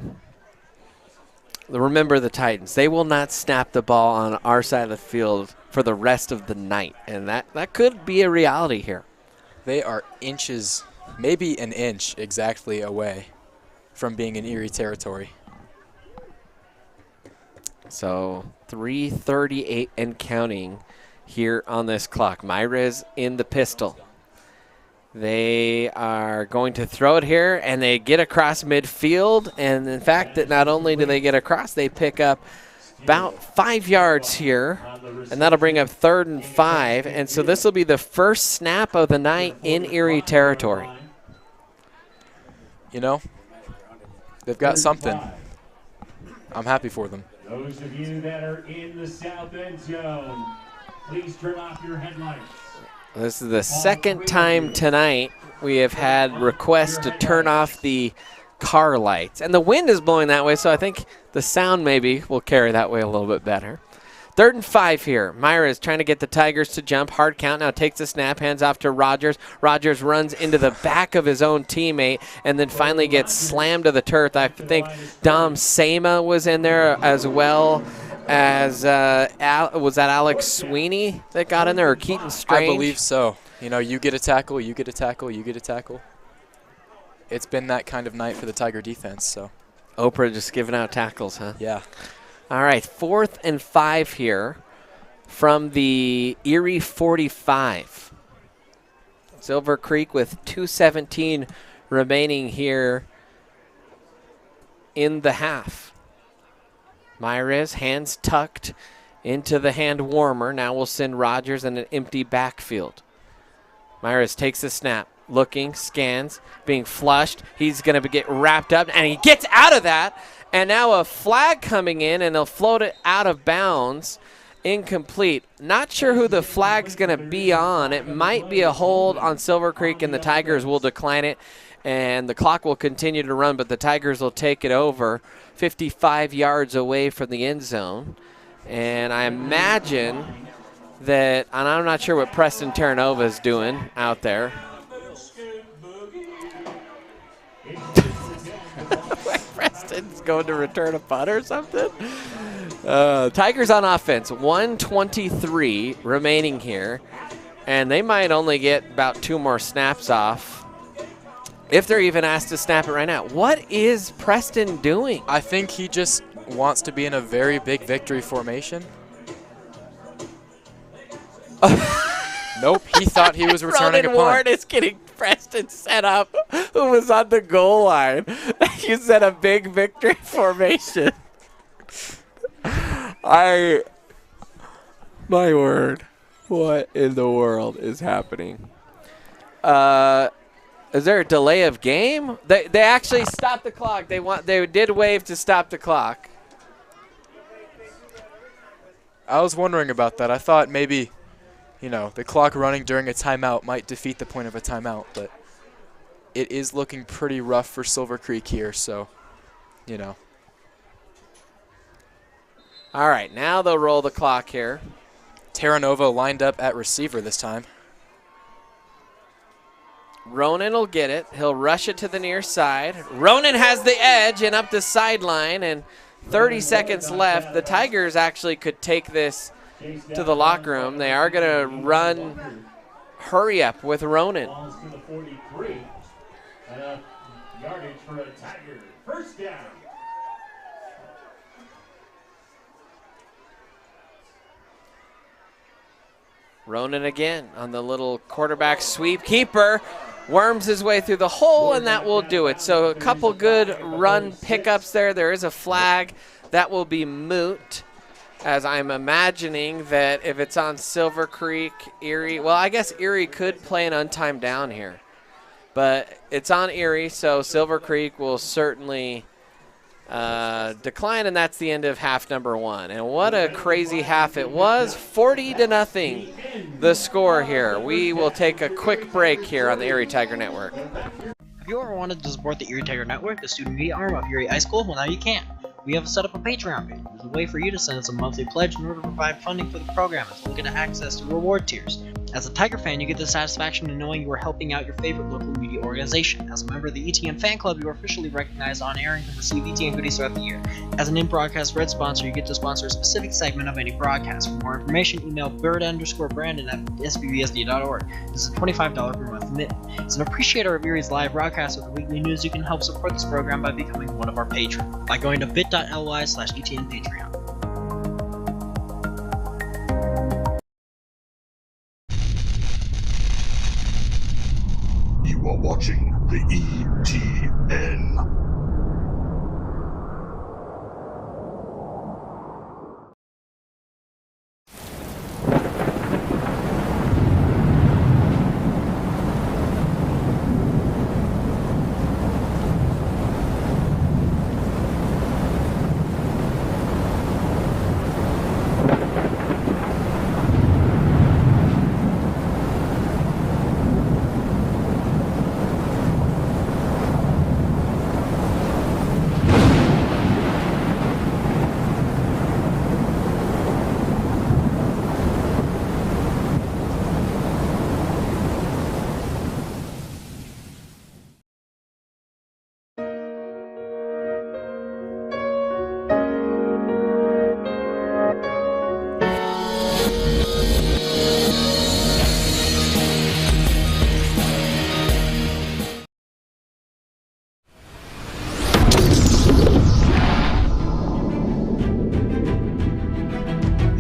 S5: remember the Titans. They will not snap the ball on our side of the field for the rest of the night, and that could be a reality here.
S1: They are inches, maybe an inch exactly away from being in Erie territory.
S5: So 3:38 and counting here on this clock. Myres in the pistol. They are going to throw it here, and they get across midfield. And in fact, that not only do they get across, they pick up about 5 yards here, and that'll bring up 3rd and 5. And so this will be the first snap of the night in Erie territory.
S1: You know, they've got something. I'm happy for them.
S8: Those of you that are in the south end zone, please turn off your headlights.
S5: This is the second time tonight we have had requests to turn off the car lights. And the wind is blowing that way, so I think the sound maybe will carry that way a little bit better. 3rd and 5 here. Myra is trying to get the Tigers to jump. Hard count now, takes the snap, hands off to Rogers. Rogers runs into the back of his own teammate and then finally gets slammed to the turf. I think Dom Sama was in there as well as, was that Alex Sweeney that got in there, or Keaton Strange?
S1: I believe so. You know, you get a tackle, you get a tackle, you get a tackle. It's been that kind of night for the Tiger defense, so.
S5: Oprah just giving out tackles, huh?
S1: Yeah.
S5: All right, 4th and 5 here from the Erie 45. Silver Creek with 2:17 remaining here in the half. Myres, hands tucked into the hand warmer. Now we'll send Rogers in an empty backfield. Myres takes the snap, looking, scans, being flushed. He's going to get wrapped up, and he gets out of that. And now a flag coming in, and they'll float it out of bounds. Incomplete. Not sure who the flag's going to be on. It might be a hold on Silver Creek, and the Tigers will decline it. And the clock will continue to run, but the Tigers will take it over 55 yards away from the end zone. And I imagine that, and I'm not sure what Preston Terranova is doing out there. Preston's going to return a punt or something. Tigers on offense, 1:23 remaining here, and they might only get about 2 more snaps off if they're even asked to snap it right now. What is Preston doing?
S1: I think he just wants to be in a very big victory formation. Nope, he thought he was returning a punt.
S5: Ward is getting pressed and set up. Who was on the goal line? You said a big victory formation. My word. What in the world is happening? Is there a delay of game? They actually stopped the clock. They did wave to stop the clock.
S1: I was wondering about that. I thought maybe, you know, the clock running during a timeout might defeat the point of a timeout, but it is looking pretty rough for Silver Creek here, so, you know.
S5: All right, now they'll roll the clock here.
S1: Terranova lined up at receiver this time.
S5: Ronan will get it. He'll rush it to the near side. Ronan has the edge and up the sideline, and 30 seconds left. The Tigers actually could take this to the locker room. They are going to run hurry up with Ronan.
S8: Yardage for a Tiger. First down.
S5: Ronan again on the little quarterback sweep. Keeper worms his way through the hole, and that will do it. So a couple good run pickups there. There is a flag. That will be moot, as I'm imagining that if it's on Silver Creek, Erie, well, I guess Erie could play an untimed down here. But it's on Erie, so Silver Creek will certainly decline, and that's the end of half number one. And what a crazy half it was. 40-0, the score here. We will take a quick break here on the Erie Tiger Network.
S11: Have you ever wanted to support the Erie Tiger Network, the student media arm of Erie High School? Well, now you can. We have set up a Patreon page. There's a way for you to send us a monthly pledge in order to provide funding for the program, as well as get access to reward tiers. As a Tiger fan, you get the satisfaction of knowing you are helping out your favorite local media organization. As a member of the ETN fan club, you are officially recognized on air and can receive ETN goodies throughout the year. As an in-broadcast red sponsor, you get to sponsor a specific segment of any broadcast. For more information, email bird_brandon at sbbsd.org. This is a $25 per month commitment. As an appreciator of Erie's live broadcast with the weekly news, you can help support this program by becoming one of our patrons by going to bit.ly/ETN Patreon.
S4: You are watching the ETN.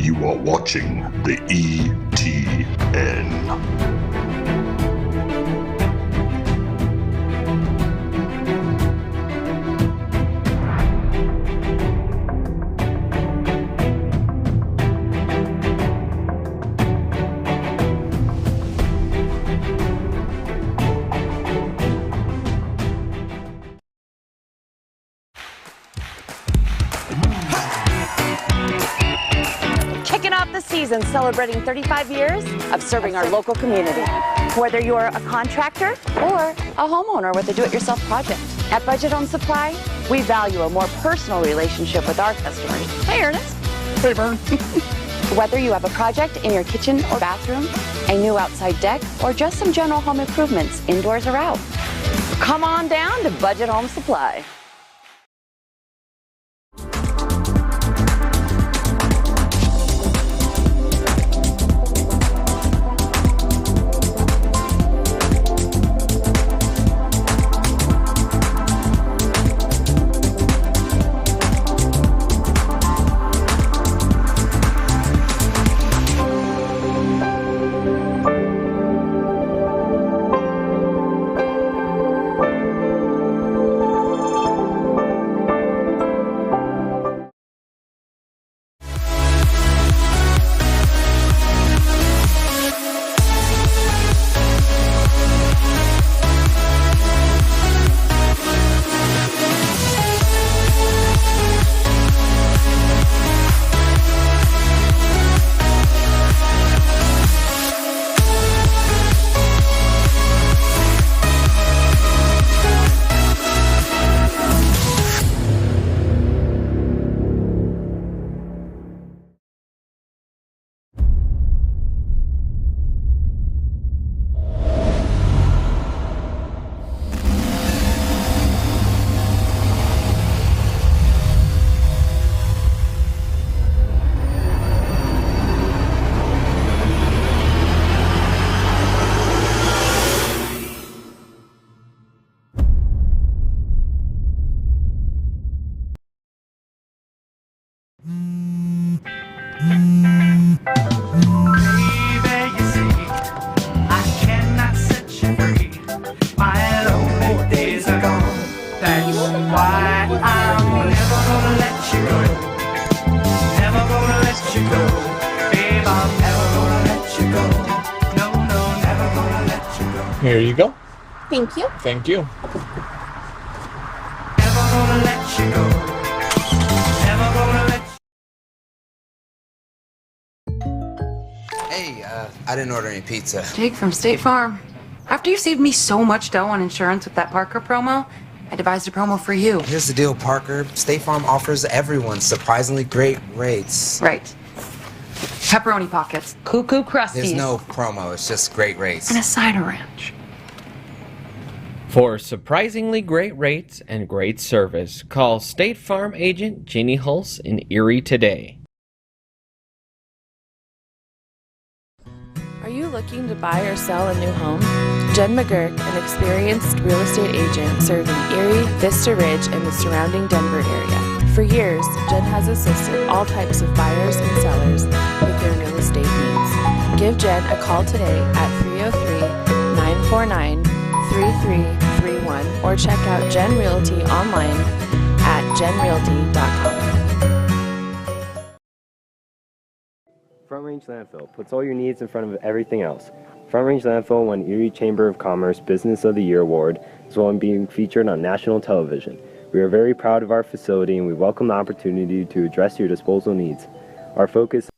S4: You are watching the ETN.
S6: Kicking off the season celebrating 35 years of serving our local community. Whether you're a contractor or a homeowner with a do-it-yourself project. At Budget Home Supply, we value a more personal relationship with our customers. Hey, Ernest. Hey, Vern. Whether you have a project in your kitchen or bathroom, a new outside deck, or just some general home improvements, indoors or out, come on down to Budget Home Supply.
S12: Here you go.
S13: Thank you.
S12: Thank you.
S14: Hey, I didn't order any pizza.
S15: Jake from State Farm. After you saved me so much dough on insurance with that Parker promo, I devised a promo for you.
S14: Here's the deal, Parker. State Farm offers everyone surprisingly great rates.
S15: Right. Pepperoni pockets, cuckoo crusties.
S14: There's no promo, it's just great rates.
S15: And a cider ranch.
S5: For surprisingly great rates and great service, call State Farm agent Ginny Hulse in Erie today.
S16: Are you looking to buy or sell a new home? Jen McGurk, an experienced real estate agent serving Erie, Vista Ridge, and the surrounding Denver area. For years, Jen has assisted all types of buyers and sellers with their real estate needs. Give Jen a call today at 303-949-3331 or check out Jen Realty online at jenrealty.com.
S17: Front Range Landfill puts all your needs in front of everything else. Front Range Landfill won Erie Chamber of Commerce Business of the Year Award, as well as being featured on national television. We are very proud of our facility and we welcome the opportunity to address your disposal needs. Our focus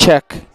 S5: Check.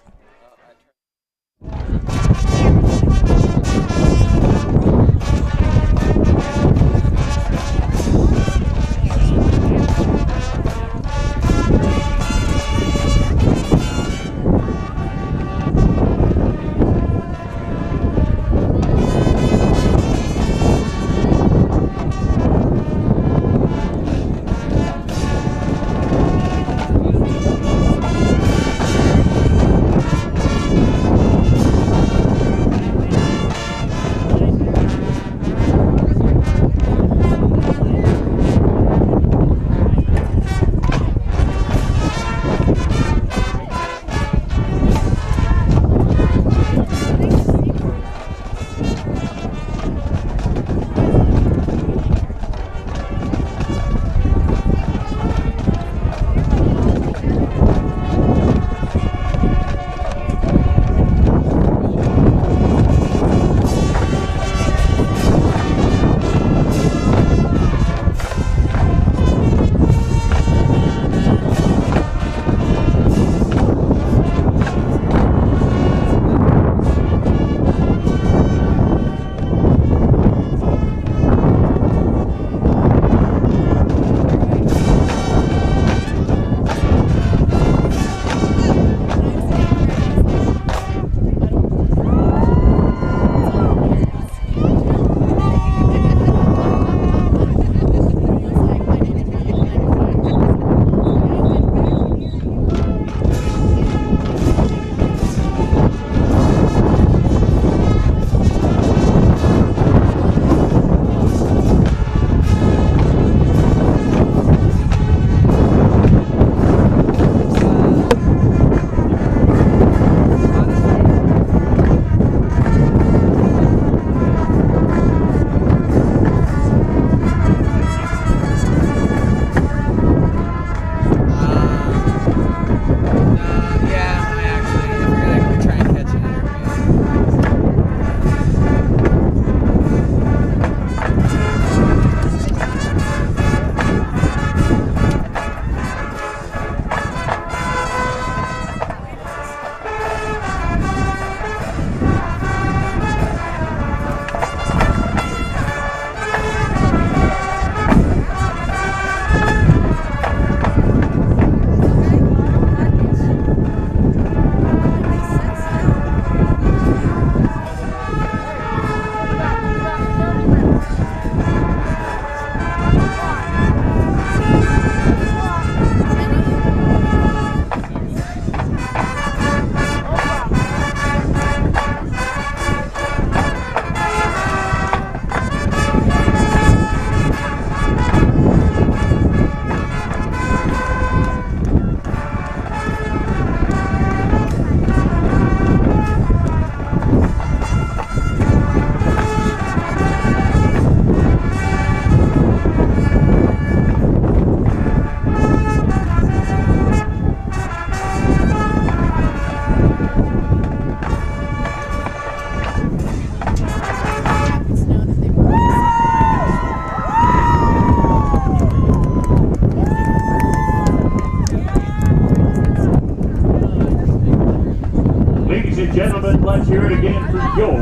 S8: and gentlemen, let's hear it again for your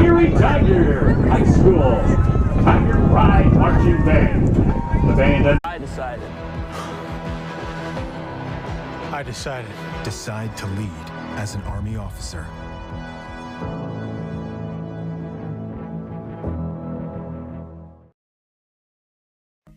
S8: Erie Tiger High School Tiger Pride Marching Band. The band that
S7: I decided.
S10: I decided. Decide to lead as an Army officer.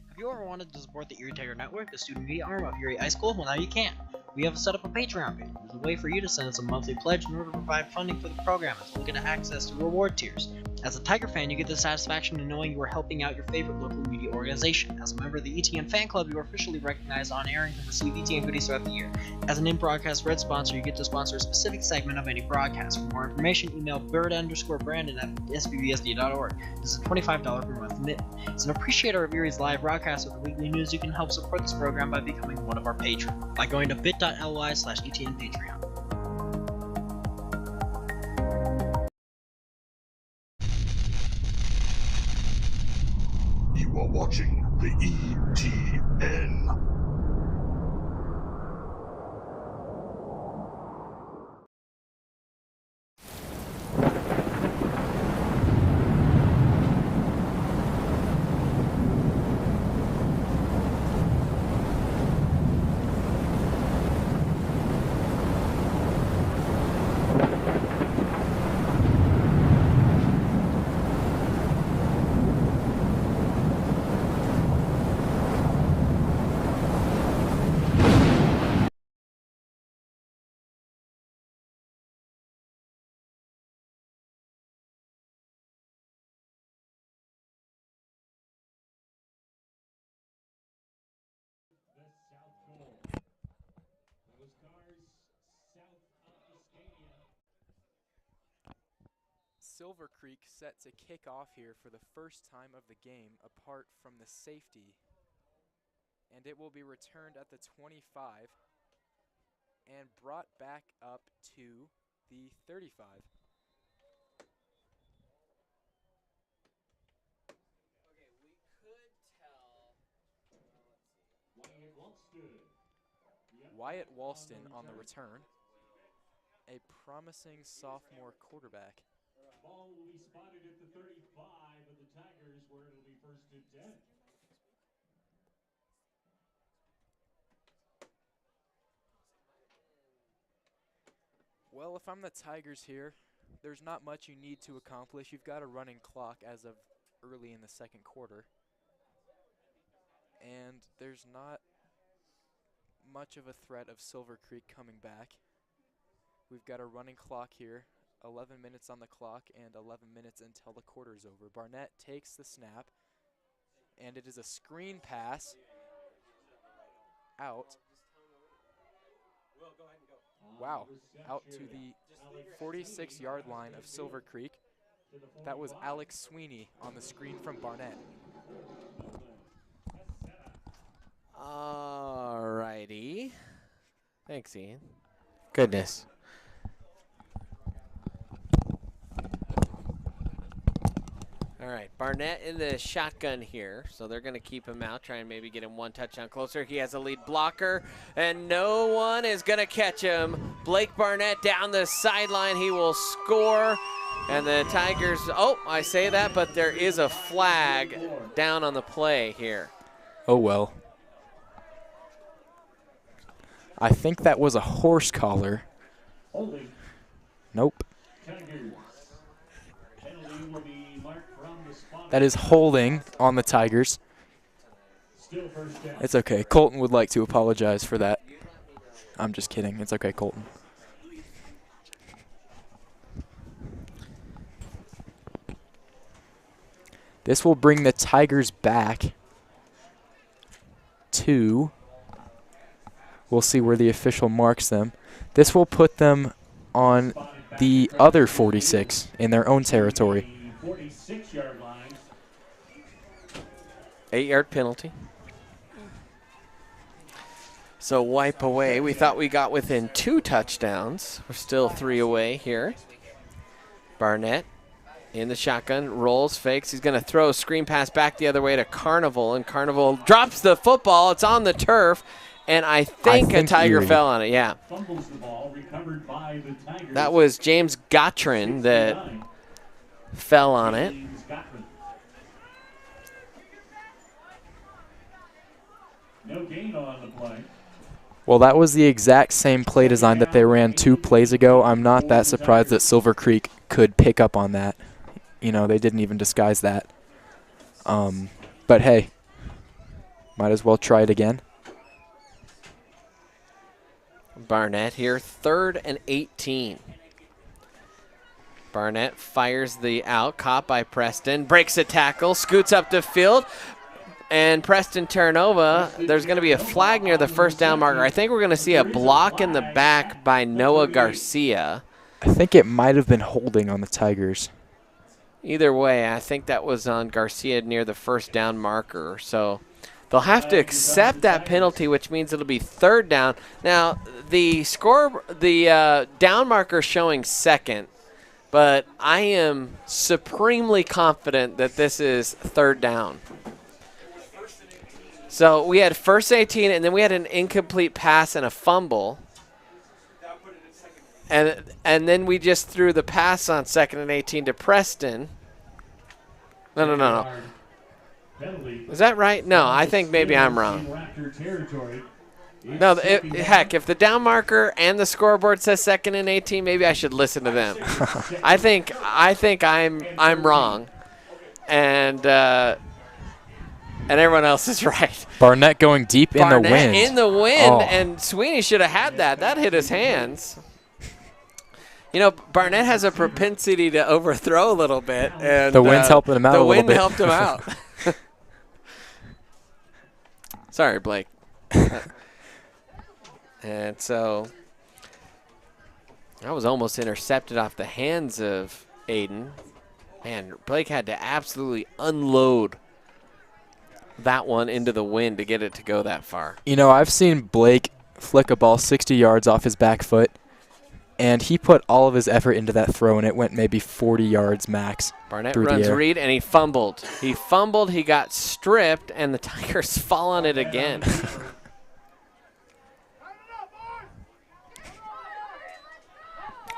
S11: Have you ever wanted to support the Erie Tiger Network, the student media arm of Erie High School? Well, now you can. We have set up a Patreon page. There's a way for you to send us a monthly pledge in order to provide funding for the program, as well as get access to reward tiers. As a Tiger fan, you get the satisfaction of knowing you are helping out your favorite local media organization. As a member of the ETN fan club, you are officially recognized on air and can receive ETN goodies throughout the year. As an in-broadcast red sponsor, you get to sponsor a specific segment of any broadcast. For more information, email bird_brandon@sbbsd.org. This is a $25 per month commitment. As an appreciator of Erie's live broadcast with the weekly news, you can help support this program by becoming one of our patrons by going to bit.ly/ETN Patreon.
S4: You are watching the ETN.
S1: Silver Creek set to kick off here for the first time of the game apart from the safety. And it will be returned at the 25 and brought back up to the 35.
S2: Okay, we could tell.
S1: Wyatt Walston on the return. A promising sophomore quarterback.
S8: Ball will be spotted at the 35 of the Tigers, where it'll be 1st and 10.
S1: Well, if I'm the Tigers here, there's not much you need to accomplish. You've got a running clock as of early in the second quarter. And there's not much of a threat of Silver Creek coming back. We've got a running clock here, 11 minutes on the clock and 11 minutes until the quarter's over. Barnett takes the snap, and it is a screen pass out. Wow, out to the 46-yard line of Silver Creek. That was Alex Sweeney on the screen from Barnett.
S5: All righty. Thanks, Ian. Goodness. All right, Barnett in the shotgun here, so they're going to keep him out, try and maybe get him one touchdown closer. He has a lead blocker, and no one is going to catch him. Blake Barnett down the sideline. He will score, and the Tigers, oh, I say that, but there is a flag down on the play here.
S1: Oh, well. I think that was a horse collar. Nope. That is holding on the Tigers. It's okay. Colton would like to apologize for that. I'm just kidding. It's okay, Colton. This will bring the Tigers back to, we'll see where the official marks them. This will put them on the other 46 in their own territory.
S8: 46-yard line.
S5: 8-yard penalty. So wipe away. We thought we got within 2 touchdowns. We're still 3 away here. Barnett in the shotgun, rolls, fakes. He's going to throw a screen pass back the other way to Carnival, and Carnival drops the football. It's on the turf, and I think a Tiger
S1: Erie
S5: fell on it. Yeah.
S8: Fumbles the ball, recovered by the Tigers.
S5: That was James Gottrin that fell on it.
S8: No gain on the play.
S1: Well, that was the exact same play design that they ran 2 plays ago. I'm not that surprised that Silver Creek could pick up on that. You know, they didn't even disguise that. But hey, might as well try it again.
S5: Barnett here, 3rd and 18. Barnett fires the out, caught by Preston, breaks a tackle, scoots up the field, and Preston turnover. There's going to be a flag near the first down marker. I think we're going to see a block in the back by Noah Garcia.
S1: I think it might have been holding on the Tigers.
S5: Either way, I think that was on Garcia near the first down marker. So they'll have to accept that penalty, which means it'll be 3rd down. Now, the down marker showing 2nd, but I am supremely confident that this is 3rd down. So we had 1st 18, and then we had an incomplete pass and a fumble. And then we just threw the pass on 2nd and 18 to Preston. No. Is that right? No, I think maybe I'm wrong. No, heck, if the down marker and the scoreboard says 2nd and 18, maybe I should listen to them. I think I'm wrong, and everyone else is right.
S1: Barnett going deep in the wind.
S5: Barnett in the wind, and Sweeney should have had that. That hit his hands. You know, Barnett has a propensity to overthrow a little bit. And
S1: the wind's helping him out a little bit.
S5: The wind helped him out. Sorry, Blake. And so that was almost intercepted off the hands of Aiden. Man, Blake had to absolutely unload that one into the wind to get it to go that far.
S1: You know, I've seen Blake flick a ball 60 yards off his back foot, and he put all of his effort into that throw, and it went maybe 40 yards max.
S5: Barnett runs read, and he fumbled. He got stripped, and the Tigers fall on it again.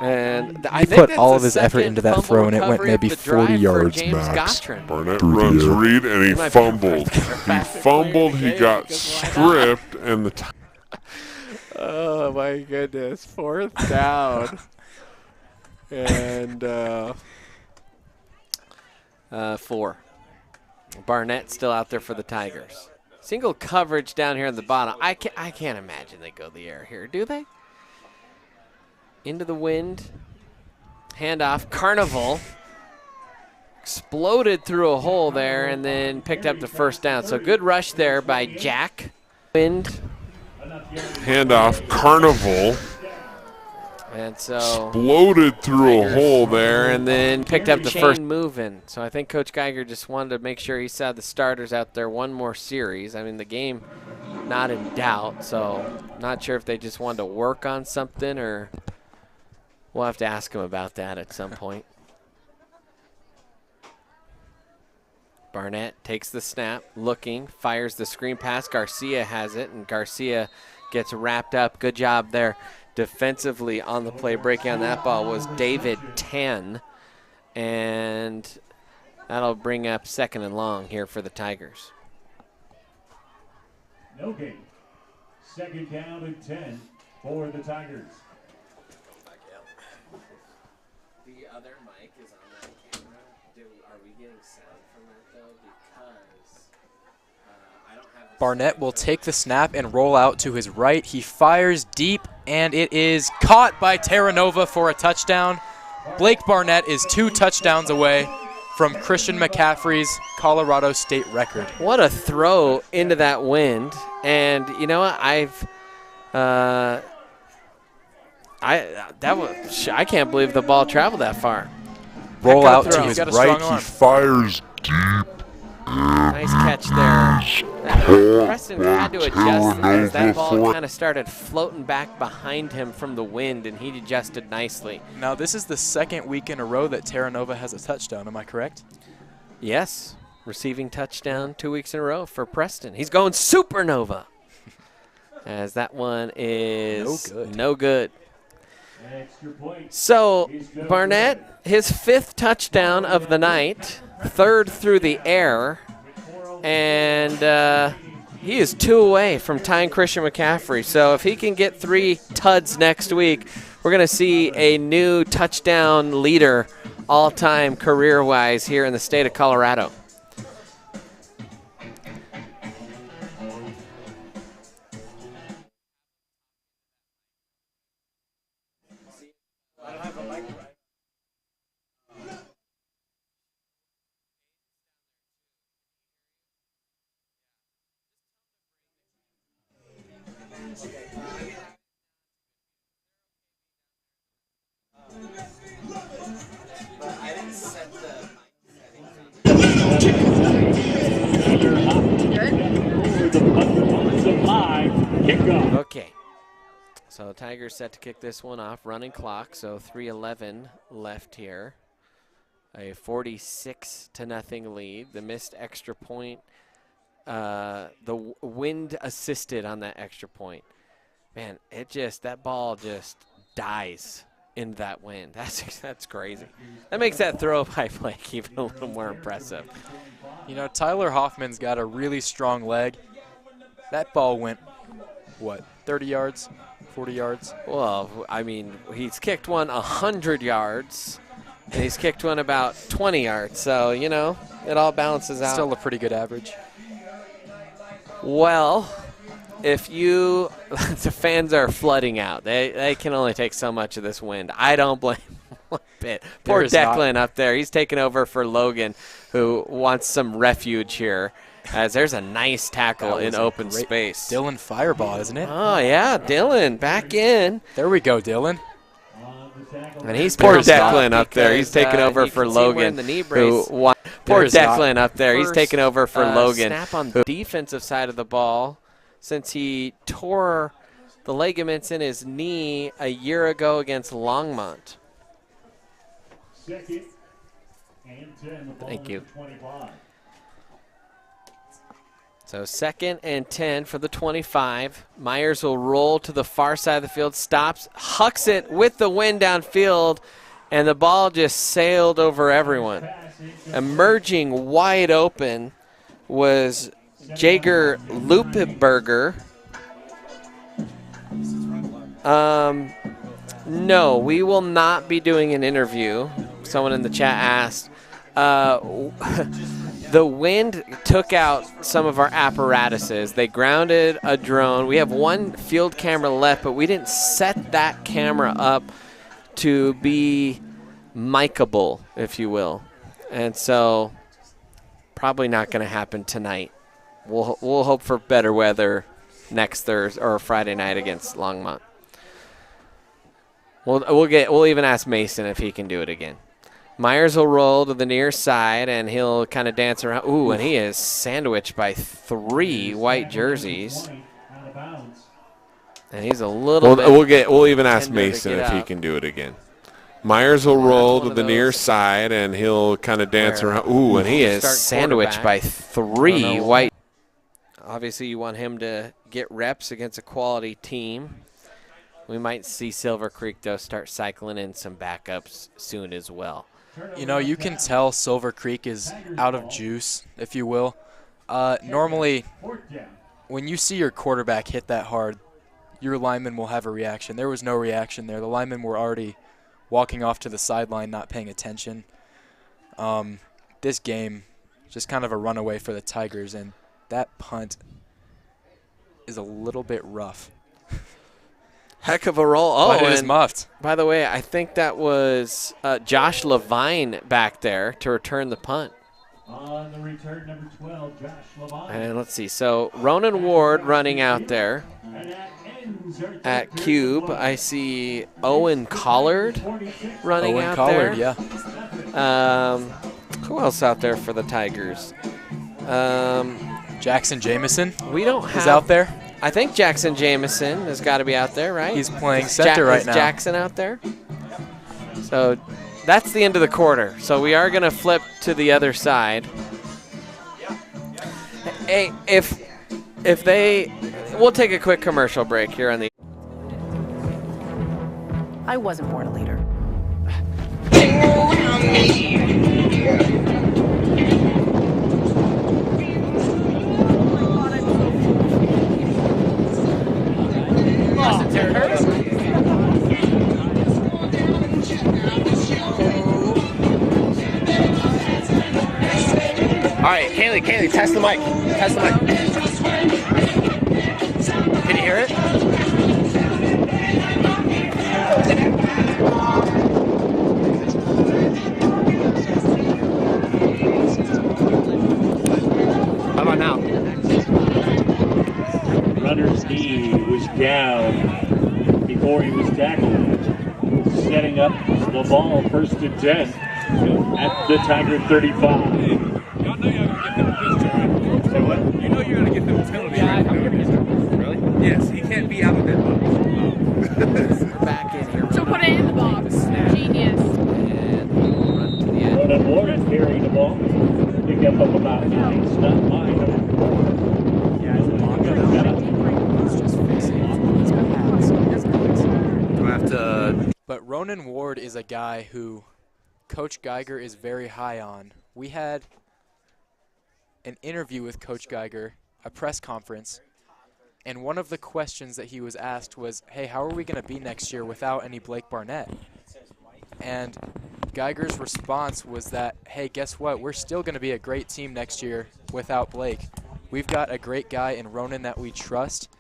S5: And I think
S1: put all of his effort into that throw, and it went maybe 40 yards max.
S12: Barnett runs read, and he fumbled. He got stripped, and the
S5: oh, my goodness. 4th down. And 4. Barnett still out there for the Tigers. Single coverage down here at the bottom. I can't imagine they go the air here, do they? Into the wind. Handoff. Carnival exploded through a hole there and then picked up the 1st down. So good rush there by Jack. Wind.
S12: Handoff. Carnival.
S5: And so
S12: exploded through a hole there
S5: and then picked up the 1st moving. So I think Coach Geiger just wanted to make sure he saw the starters out there one more series. I mean, the game not in doubt, so not sure if they just wanted to work on something, or we'll have to ask him about that at some point. Barnett takes the snap, looking, fires the screen pass. Garcia has it, and Garcia gets wrapped up. Good job there defensively on the play. Breaking on that ball was David 10, and that'll bring up 2nd and long here for the Tigers.
S8: No gain. 2nd down and 10 for the Tigers.
S5: The other mic is on that camera. Are we getting sound from that, though? Because I don't have...
S1: Barnett will take the snap and roll out to his right. He fires deep, and it is caught by Terranova for a touchdown. Blake Barnett is 2 touchdowns away from Christian McCaffrey's Colorado State record.
S5: What a throw into that wind. And you know what? I can't believe the ball traveled that far.
S1: Roll out to his right.
S12: He fires deep.
S5: Nice catch there. Preston had to adjust as that ball kind of started floating back behind him from the wind, and he adjusted nicely.
S1: Now, this is the 2nd week in a row that Terranova has a touchdown. Am I correct?
S5: Yes. Receiving touchdown 2 weeks in a row for Preston. He's going supernova. As that one is no good. So Barnett, his 5th touchdown of the night, 3rd through the air, and he is 2 away from tying Christian McCaffrey. So if he can get 3 tuds next week, we're going to see a new touchdown leader all-time career-wise here in the state of Colorado. Okay, so Tigers set to kick this one off. Running clock, so 3:11 left here. A 46-0 lead. The missed extra point, the wind assisted on that extra point. Man, that ball just dies in that wind. That's crazy. That makes that throw by Blake even a little more impressive.
S1: You know, Tyler Hoffman's got a really strong leg. That ball went, what, 30 yards, 40 yards?
S5: Well, I mean, he's kicked one 100 yards, and he's kicked one about 20 yards. So, you know, it all balances out.
S1: Still a pretty good average.
S5: Well, if the fans are flooding out. They can only take so much of this wind. I don't blame them one bit. Poor Declan up there. He's taking over for Logan, who wants some refuge here. As there's a nice tackle in open space.
S1: Dylan Fireball, isn't it?
S5: Oh, yeah, Dylan back in.
S1: There we go, Dylan.
S5: And he's poor Declan up there. He's taking over for Logan. The knee brace. Poor Declan up there. He's taking over for Logan. Snap on the defensive side of the ball since he tore the ligaments in his knee a year ago against Longmont. Thank you. So 2nd and 10 for the 25. Myers will roll to the far side of the field, stops, hucks it with the wind downfield, and the ball just sailed over everyone. Emerging wide open was Jager Lupeberger. No, we will not be doing an interview. Someone in the chat asked. The wind took out some of our apparatuses. They grounded a drone. We have one field camera left, but we didn't set that camera up to be micable, if you will. And so probably not going to happen tonight. We'll hope for better weather next Thursday or Friday night against Longmont. We'll even ask Mason if he can do it again. Myers will roll to the near side, and he'll kind of dance around. Ooh, and he is sandwiched by 3 white jerseys. And he's a little bit
S12: we'll even ask Mason if he can do it again. Myers will roll to the near side, and he'll kind of dance around. Ooh, and he is
S5: sandwiched by 3 white. Obviously, you want him to get reps against a quality team. We might see Silver Creek, though, start cycling in some backups soon as well.
S1: You know, you can tell Silver Creek is out of juice, if you will. Normally, when you see your quarterback hit that hard, your linemen will have a reaction. There was no reaction there. The linemen were already walking off to the sideline, not paying attention. This game, just kind of a runaway for the Tigers, and that punt is a little bit rough.
S5: Heck of a roll. Oh,
S1: but it is muffed.
S5: By the way, I think that was Josh Levine back there to return the punt.
S8: On the return, number 12, Josh Levine.
S5: And let's see. So Ronan Ward running out there at Cube. I see Owen Collard running out there.
S1: Owen Collard, yeah.
S5: Who else out there for the Tigers?
S1: Jackson Jameson.
S5: We don't have.
S1: Is out there.
S5: I think Jackson Jameson has got to be out there, right?
S1: He's playing center right now.
S5: Is Jackson out there? So that's the end of the quarter. So we are going to flip to the other side. Hey, we'll take a quick commercial break here on the.
S13: I wasn't born a leader.
S18: All right, Kaylee, test the mic. Test the mic. Can you hear it? How about now?
S8: Runner's knee was down before he was tackled. Setting up the ball, 1st and 10 at the Tiger 35.
S19: You know you're going to get them penalty. Really? Yes, he can't be out of that box.
S5: We're back in here.
S9: So put it in the box. Genius.
S5: And we'll run to the end.
S8: Ronan Ward is carrying the ball. Pick up about 9. It's not mine.
S19: Do I have to?
S1: But Ronan Ward is a guy who Coach Geiger is very high on. We had an interview with Coach Geiger, a press conference, and one of the questions that he was asked was, hey, how are we going to be next year without any Blake Barnett? And Geiger's response was that, hey, guess what? We're still going to be a great team next year without Blake. We've got a great guy in Ronan that we trust,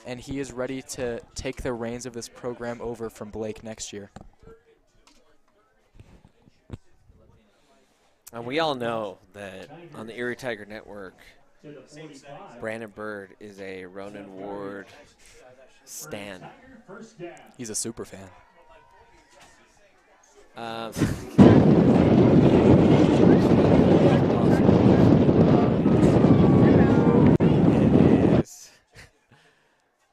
S1: and he is ready to take the reins of this program over from Blake next year.
S5: And we all know that on the Erie Tiger Network, Brandon Bird is a Ronan Ward stan.
S1: He's a super fan.
S5: It is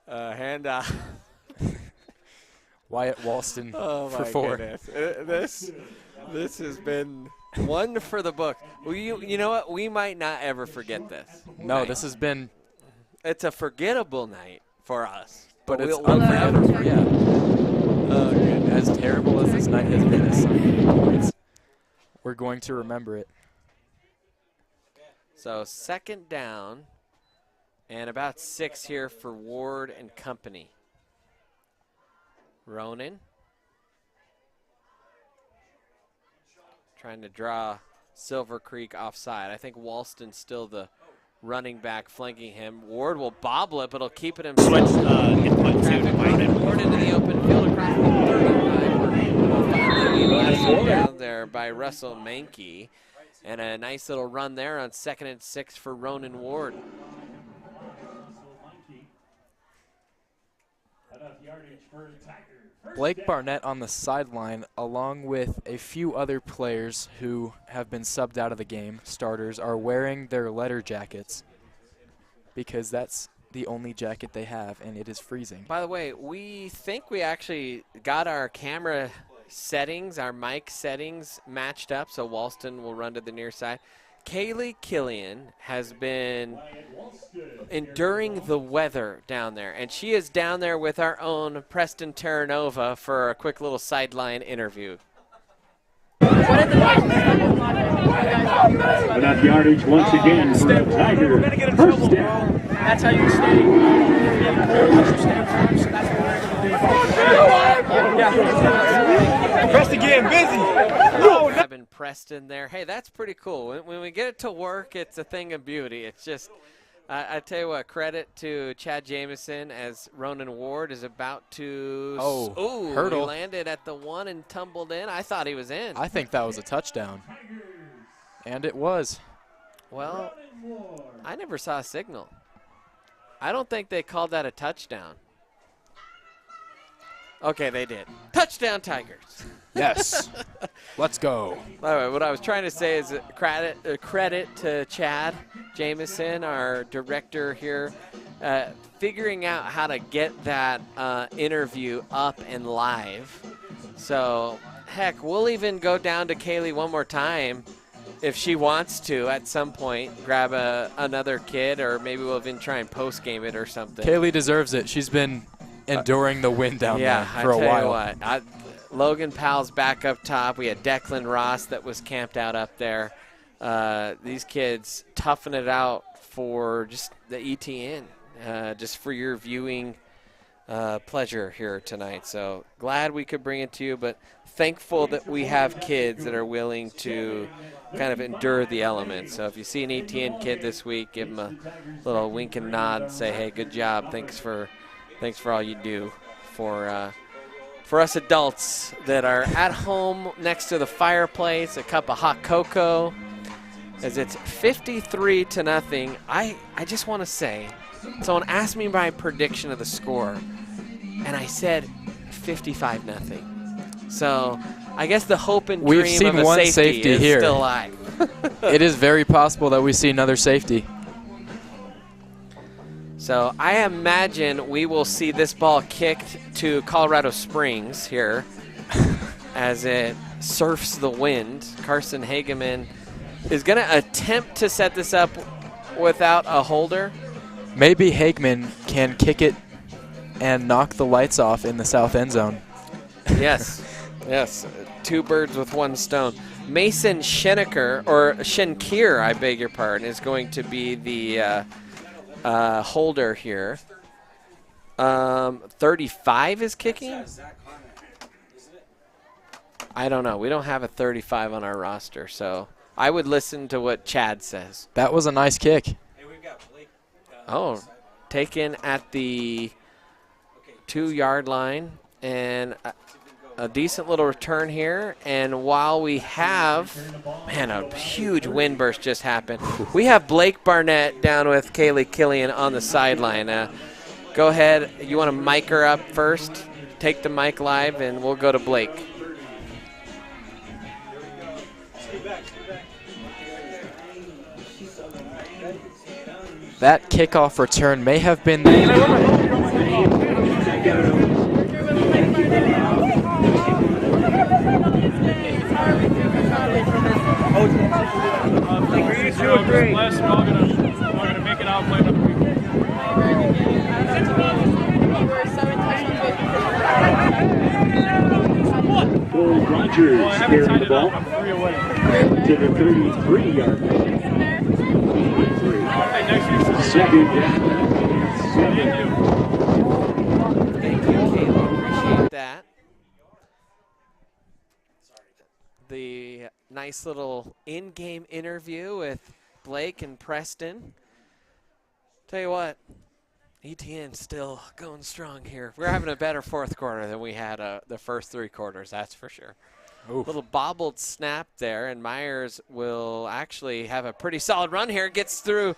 S5: handoff.
S1: Wyatt Walston for 4.
S5: Goodness. This has been one for the book. Well, you know what? We might not ever forget this.
S1: No, this has been.
S5: It's a forgettable night for us.
S1: But it's
S5: we'll forever forget.
S1: Oh, good. As terrible as this night has been, as some points, we're going to remember it.
S5: So 2nd down and about 6 here for Ward and company. Ronan trying to draw Silver Creek offside. I think Walston's still the running back flanking him. Ward will bobble it, but he'll keep it himself. Ward into the open field across the 35. Down there by Russell Mankey. And a nice little run there on 2nd and 6 for Ronan Ward.
S1: Blake Barnett on the sideline, along with a few other players who have been subbed out of the game, starters, are wearing their letter jackets because that's the only jacket they have, and it is freezing.
S5: By the way, we think we actually got our camera settings, our mic settings matched up, so Walston will run to the near side. Kaylee Killian has been enduring the weather down there, and she is down there with our own Preston Terranova for a quick little sideline interview.
S8: Enough yardage once again for a Tiger. First down.
S7: That's how you stay.
S5: Preston getting busy. I've been Preston there. Hey, that's pretty cool. When we get it to work, it's a thing of beauty. It's just, I tell you what, credit to Chad Jameson as Ronan Ward is about to.
S1: Hurdle.
S5: He landed at the 1 and tumbled in. I thought he was in.
S1: I think that was a touchdown. And it was.
S5: Well, I never saw a signal. I don't think they called that a touchdown. Okay, they did. Touchdown, Tigers.
S1: Yes. Let's go.
S5: All right, what I was trying to say is credit to Chad Jameson, our director here, figuring out how to get that interview up and live. So, heck, we'll even go down to Kaylee one more time if she wants to at some point, grab another kid, or maybe we'll even try and post-game it or something.
S1: Kaylee deserves it. She's been enduring the wind down there for a while.
S5: Yeah, I tell you what. Logan Powell's back up top. We had Declan Ross that was camped out up there. These kids toughing it out for just the ETN, just for your viewing pleasure here tonight. So glad we could bring it to you, but thankful that we have kids that are willing to kind of endure the elements. So if you see an ETN kid this week, give them a little wink and nod and say, hey, good job. Thanks for all you do for us adults that are at home next to the fireplace, a cup of hot cocoa. As it's 53-0. I just want to say, someone asked me my prediction of the score, and I said 55-0. So I guess the hope and
S1: We've
S5: dream
S1: seen
S5: of a
S1: one
S5: safety is
S1: here.
S5: still alive.
S1: It is very possible that we see another safety.
S5: So I imagine we will see this ball kicked to Colorado Springs here as it surfs the wind. Carson Hageman is going to attempt to set this up without a holder.
S1: Maybe Hageman can kick it and knock the lights off in the south end zone.
S5: Yes, yes. 2 birds with 1 stone. Mason Scheneker, or Schenkir, I beg your pardon, is going to be the holder here. 35 is kicking? I don't know. We don't have a 35 on our roster, so I would listen to what Chad says.
S1: That was a nice kick.
S5: Oh, taken at the 2-yard line, and a decent little return here. And while we have, man, a huge wind burst just happened. We have Blake Barnett down with Kaylee Killian on the sideline. Go ahead. You want to mic her up first? Take the mic live, and we'll go to Blake.
S1: That kickoff return may have been
S8: We're all gonna make it out. Play another week. Corey Rogers carrying the ball to the 33-yard line. Second down. 7.
S5: Thank you, Caleb. Appreciate that. The nice little in-game interview with Blake and Preston. Tell you what, ETN still going strong here. We're having a better fourth quarter than we had the first 3 quarters, that's for sure.
S1: Oof.
S5: Little bobbled snap there, and Myers will actually have a pretty solid run here. Gets through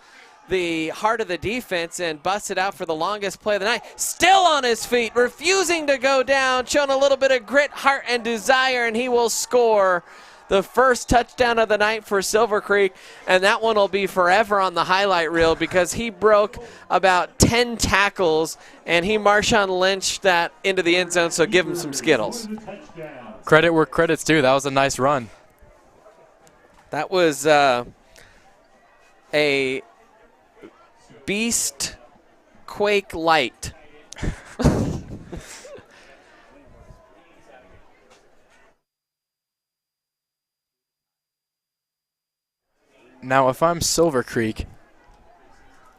S5: the heart of the defense and busts it out for the longest play of the night. Still on his feet, refusing to go down, showing a little bit of grit, heart, and desire, and he will score the first touchdown of the night for Silver Creek, and that one will be forever on the highlight reel because he broke about 10 tackles, and he Marshawn Lynched that into the end zone, so give him some Skittles.
S1: Credit where credit's due. That was a nice run.
S5: That was a Beast Quake Light.
S1: Now, if I'm Silver Creek,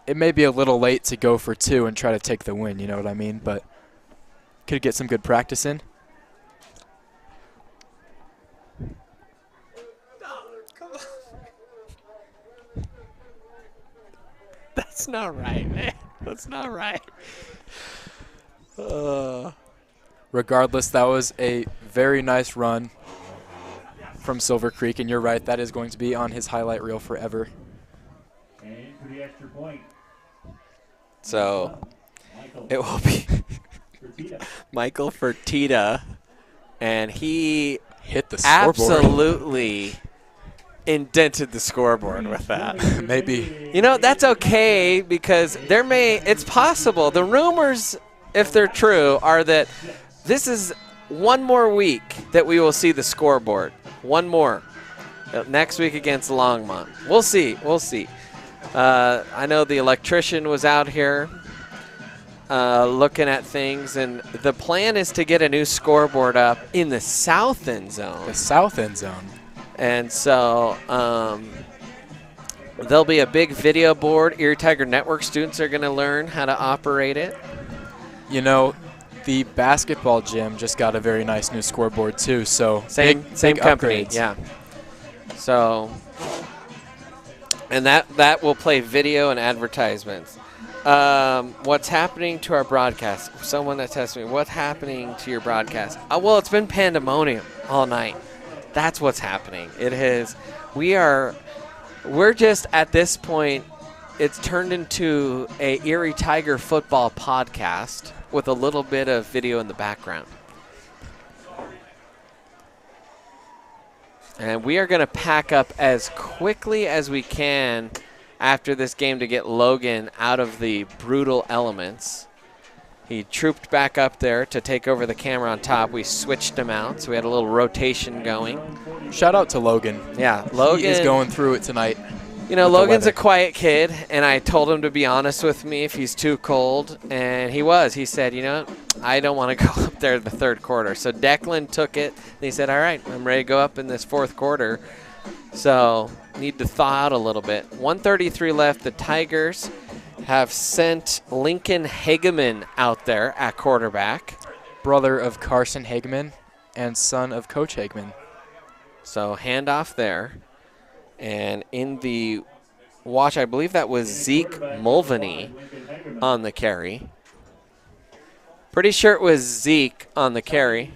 S1: it may be a little late to go for 2 and try to take the win, you know what I mean? But could get some good practice in.
S5: That's not right, man. That's not right.
S1: Regardless, that was a very nice run from Silver Creek, and you're right, that is going to be on his highlight reel forever.
S8: And for the extra point.
S5: So it will be Michael Fertitta, and he
S1: hit the scoreboard.
S5: Absolutely indented the scoreboard with that.
S1: Maybe.
S5: You know, that's okay because it's possible. The rumors, if they're true, are that this is one more week that we will see the scoreboard. One more. Next week against Longmont. We'll see. We'll see. I know the electrician was out here looking at things, and the plan is to get a new scoreboard up in the south end zone.
S1: The south end zone.
S5: And so there'll be a big video board. Erie Tiger Network students are going to learn how to operate it.
S1: You know, the basketball gym just got a very nice new scoreboard too. So
S5: same company,
S1: upgrades.
S5: yeah. So, and that will play video and advertisements. What's happening to our broadcast? Someone that texted me, what's happening to your broadcast? Well, it's been pandemonium all night. That's what's happening. It is. We're just at this point, it's turned into a Erie Tiger football podcast with a little bit of video in the background. And we are going to pack up as quickly as we can after this game to get Logan out of the brutal elements. He trooped back up there to take over the camera on top. We switched him out, so we had a little rotation going.
S1: Shout out to Logan.
S5: Yeah, Logan.
S1: He is going through it tonight.
S5: You know, Logan's a quiet kid, and I told him to be honest with me if he's too cold, and he was. He said, you know, I don't want to go up there the third quarter. So Declan took it, and he said, all right, I'm ready to go up in this fourth quarter. So need to thaw out a little bit. 1:33 left. The Tigers have sent Lincoln Hageman out there at quarterback.
S1: Brother of Carson Hageman and son of Coach Hageman.
S5: So handoff there. And in the watch, I believe that was Zeke Mulvaney on the carry. Pretty sure it was Zeke on the carry.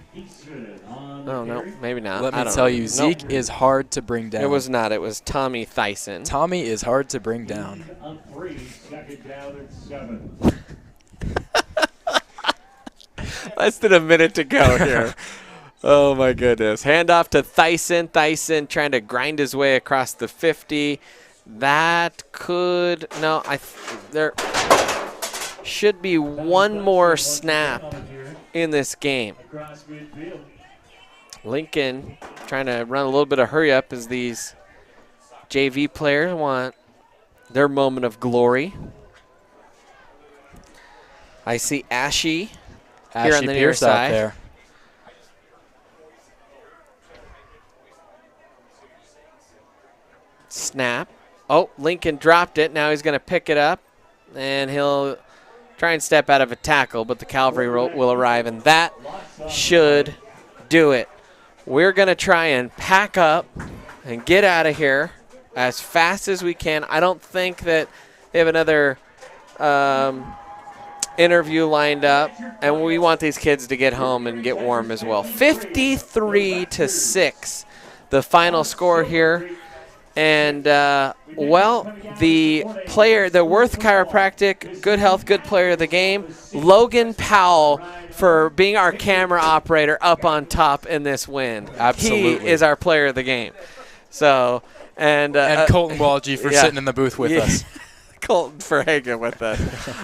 S5: Oh, no, maybe not.
S1: Let me tell you, Zeke is hard to bring down.
S5: It was not. It was Tommy Thyssen.
S1: Tommy is hard to bring down.
S5: Less than a minute to go here. Oh, my goodness. Handoff to Thyssen. Thyssen trying to grind his way across the 50. That could no. There should be one more snap in this game. Lincoln trying to run a little bit of hurry up as these JV players want their moment of glory. I see Ashy here on the near side.
S1: There.
S5: Snap. Oh, Lincoln dropped it. Now he's going to pick it up, and he'll try and step out of a tackle, but the cavalry will arrive, and that should do it. We're going to try and pack up and get out of here as fast as we can. I don't think that they have another interview lined up, and we want these kids to get home and get warm as well. 53-6, the final score here. And, well, the player, the Worth Chiropractic Good Health Good Player of the Game, Logan Powell, for being our camera operator up on top in this win.
S1: Absolutely.
S5: He is our player of the game. So, and
S1: Colton Walgie for sitting in the booth with us.
S5: Colton for hanging with us.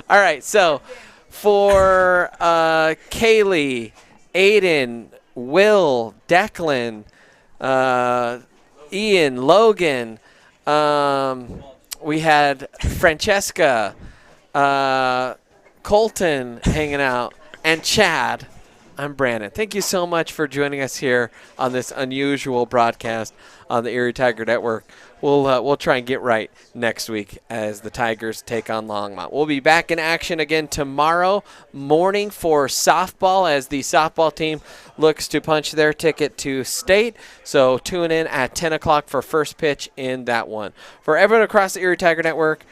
S5: All right, so for Kaylee, Aiden, Will, Declan, Ian, Logan, we had Francesca, Colton hanging out, and Chad. I'm Brandon. Thank you so much for joining us here on this unusual broadcast on the Erie Tiger Network. We'll try and get right next week as the Tigers take on Longmont. We'll be back in action again tomorrow morning for softball as the softball team looks to punch their ticket to state. So tune in at 10 o'clock for first pitch in that one. For everyone across the Erie Tiger Network,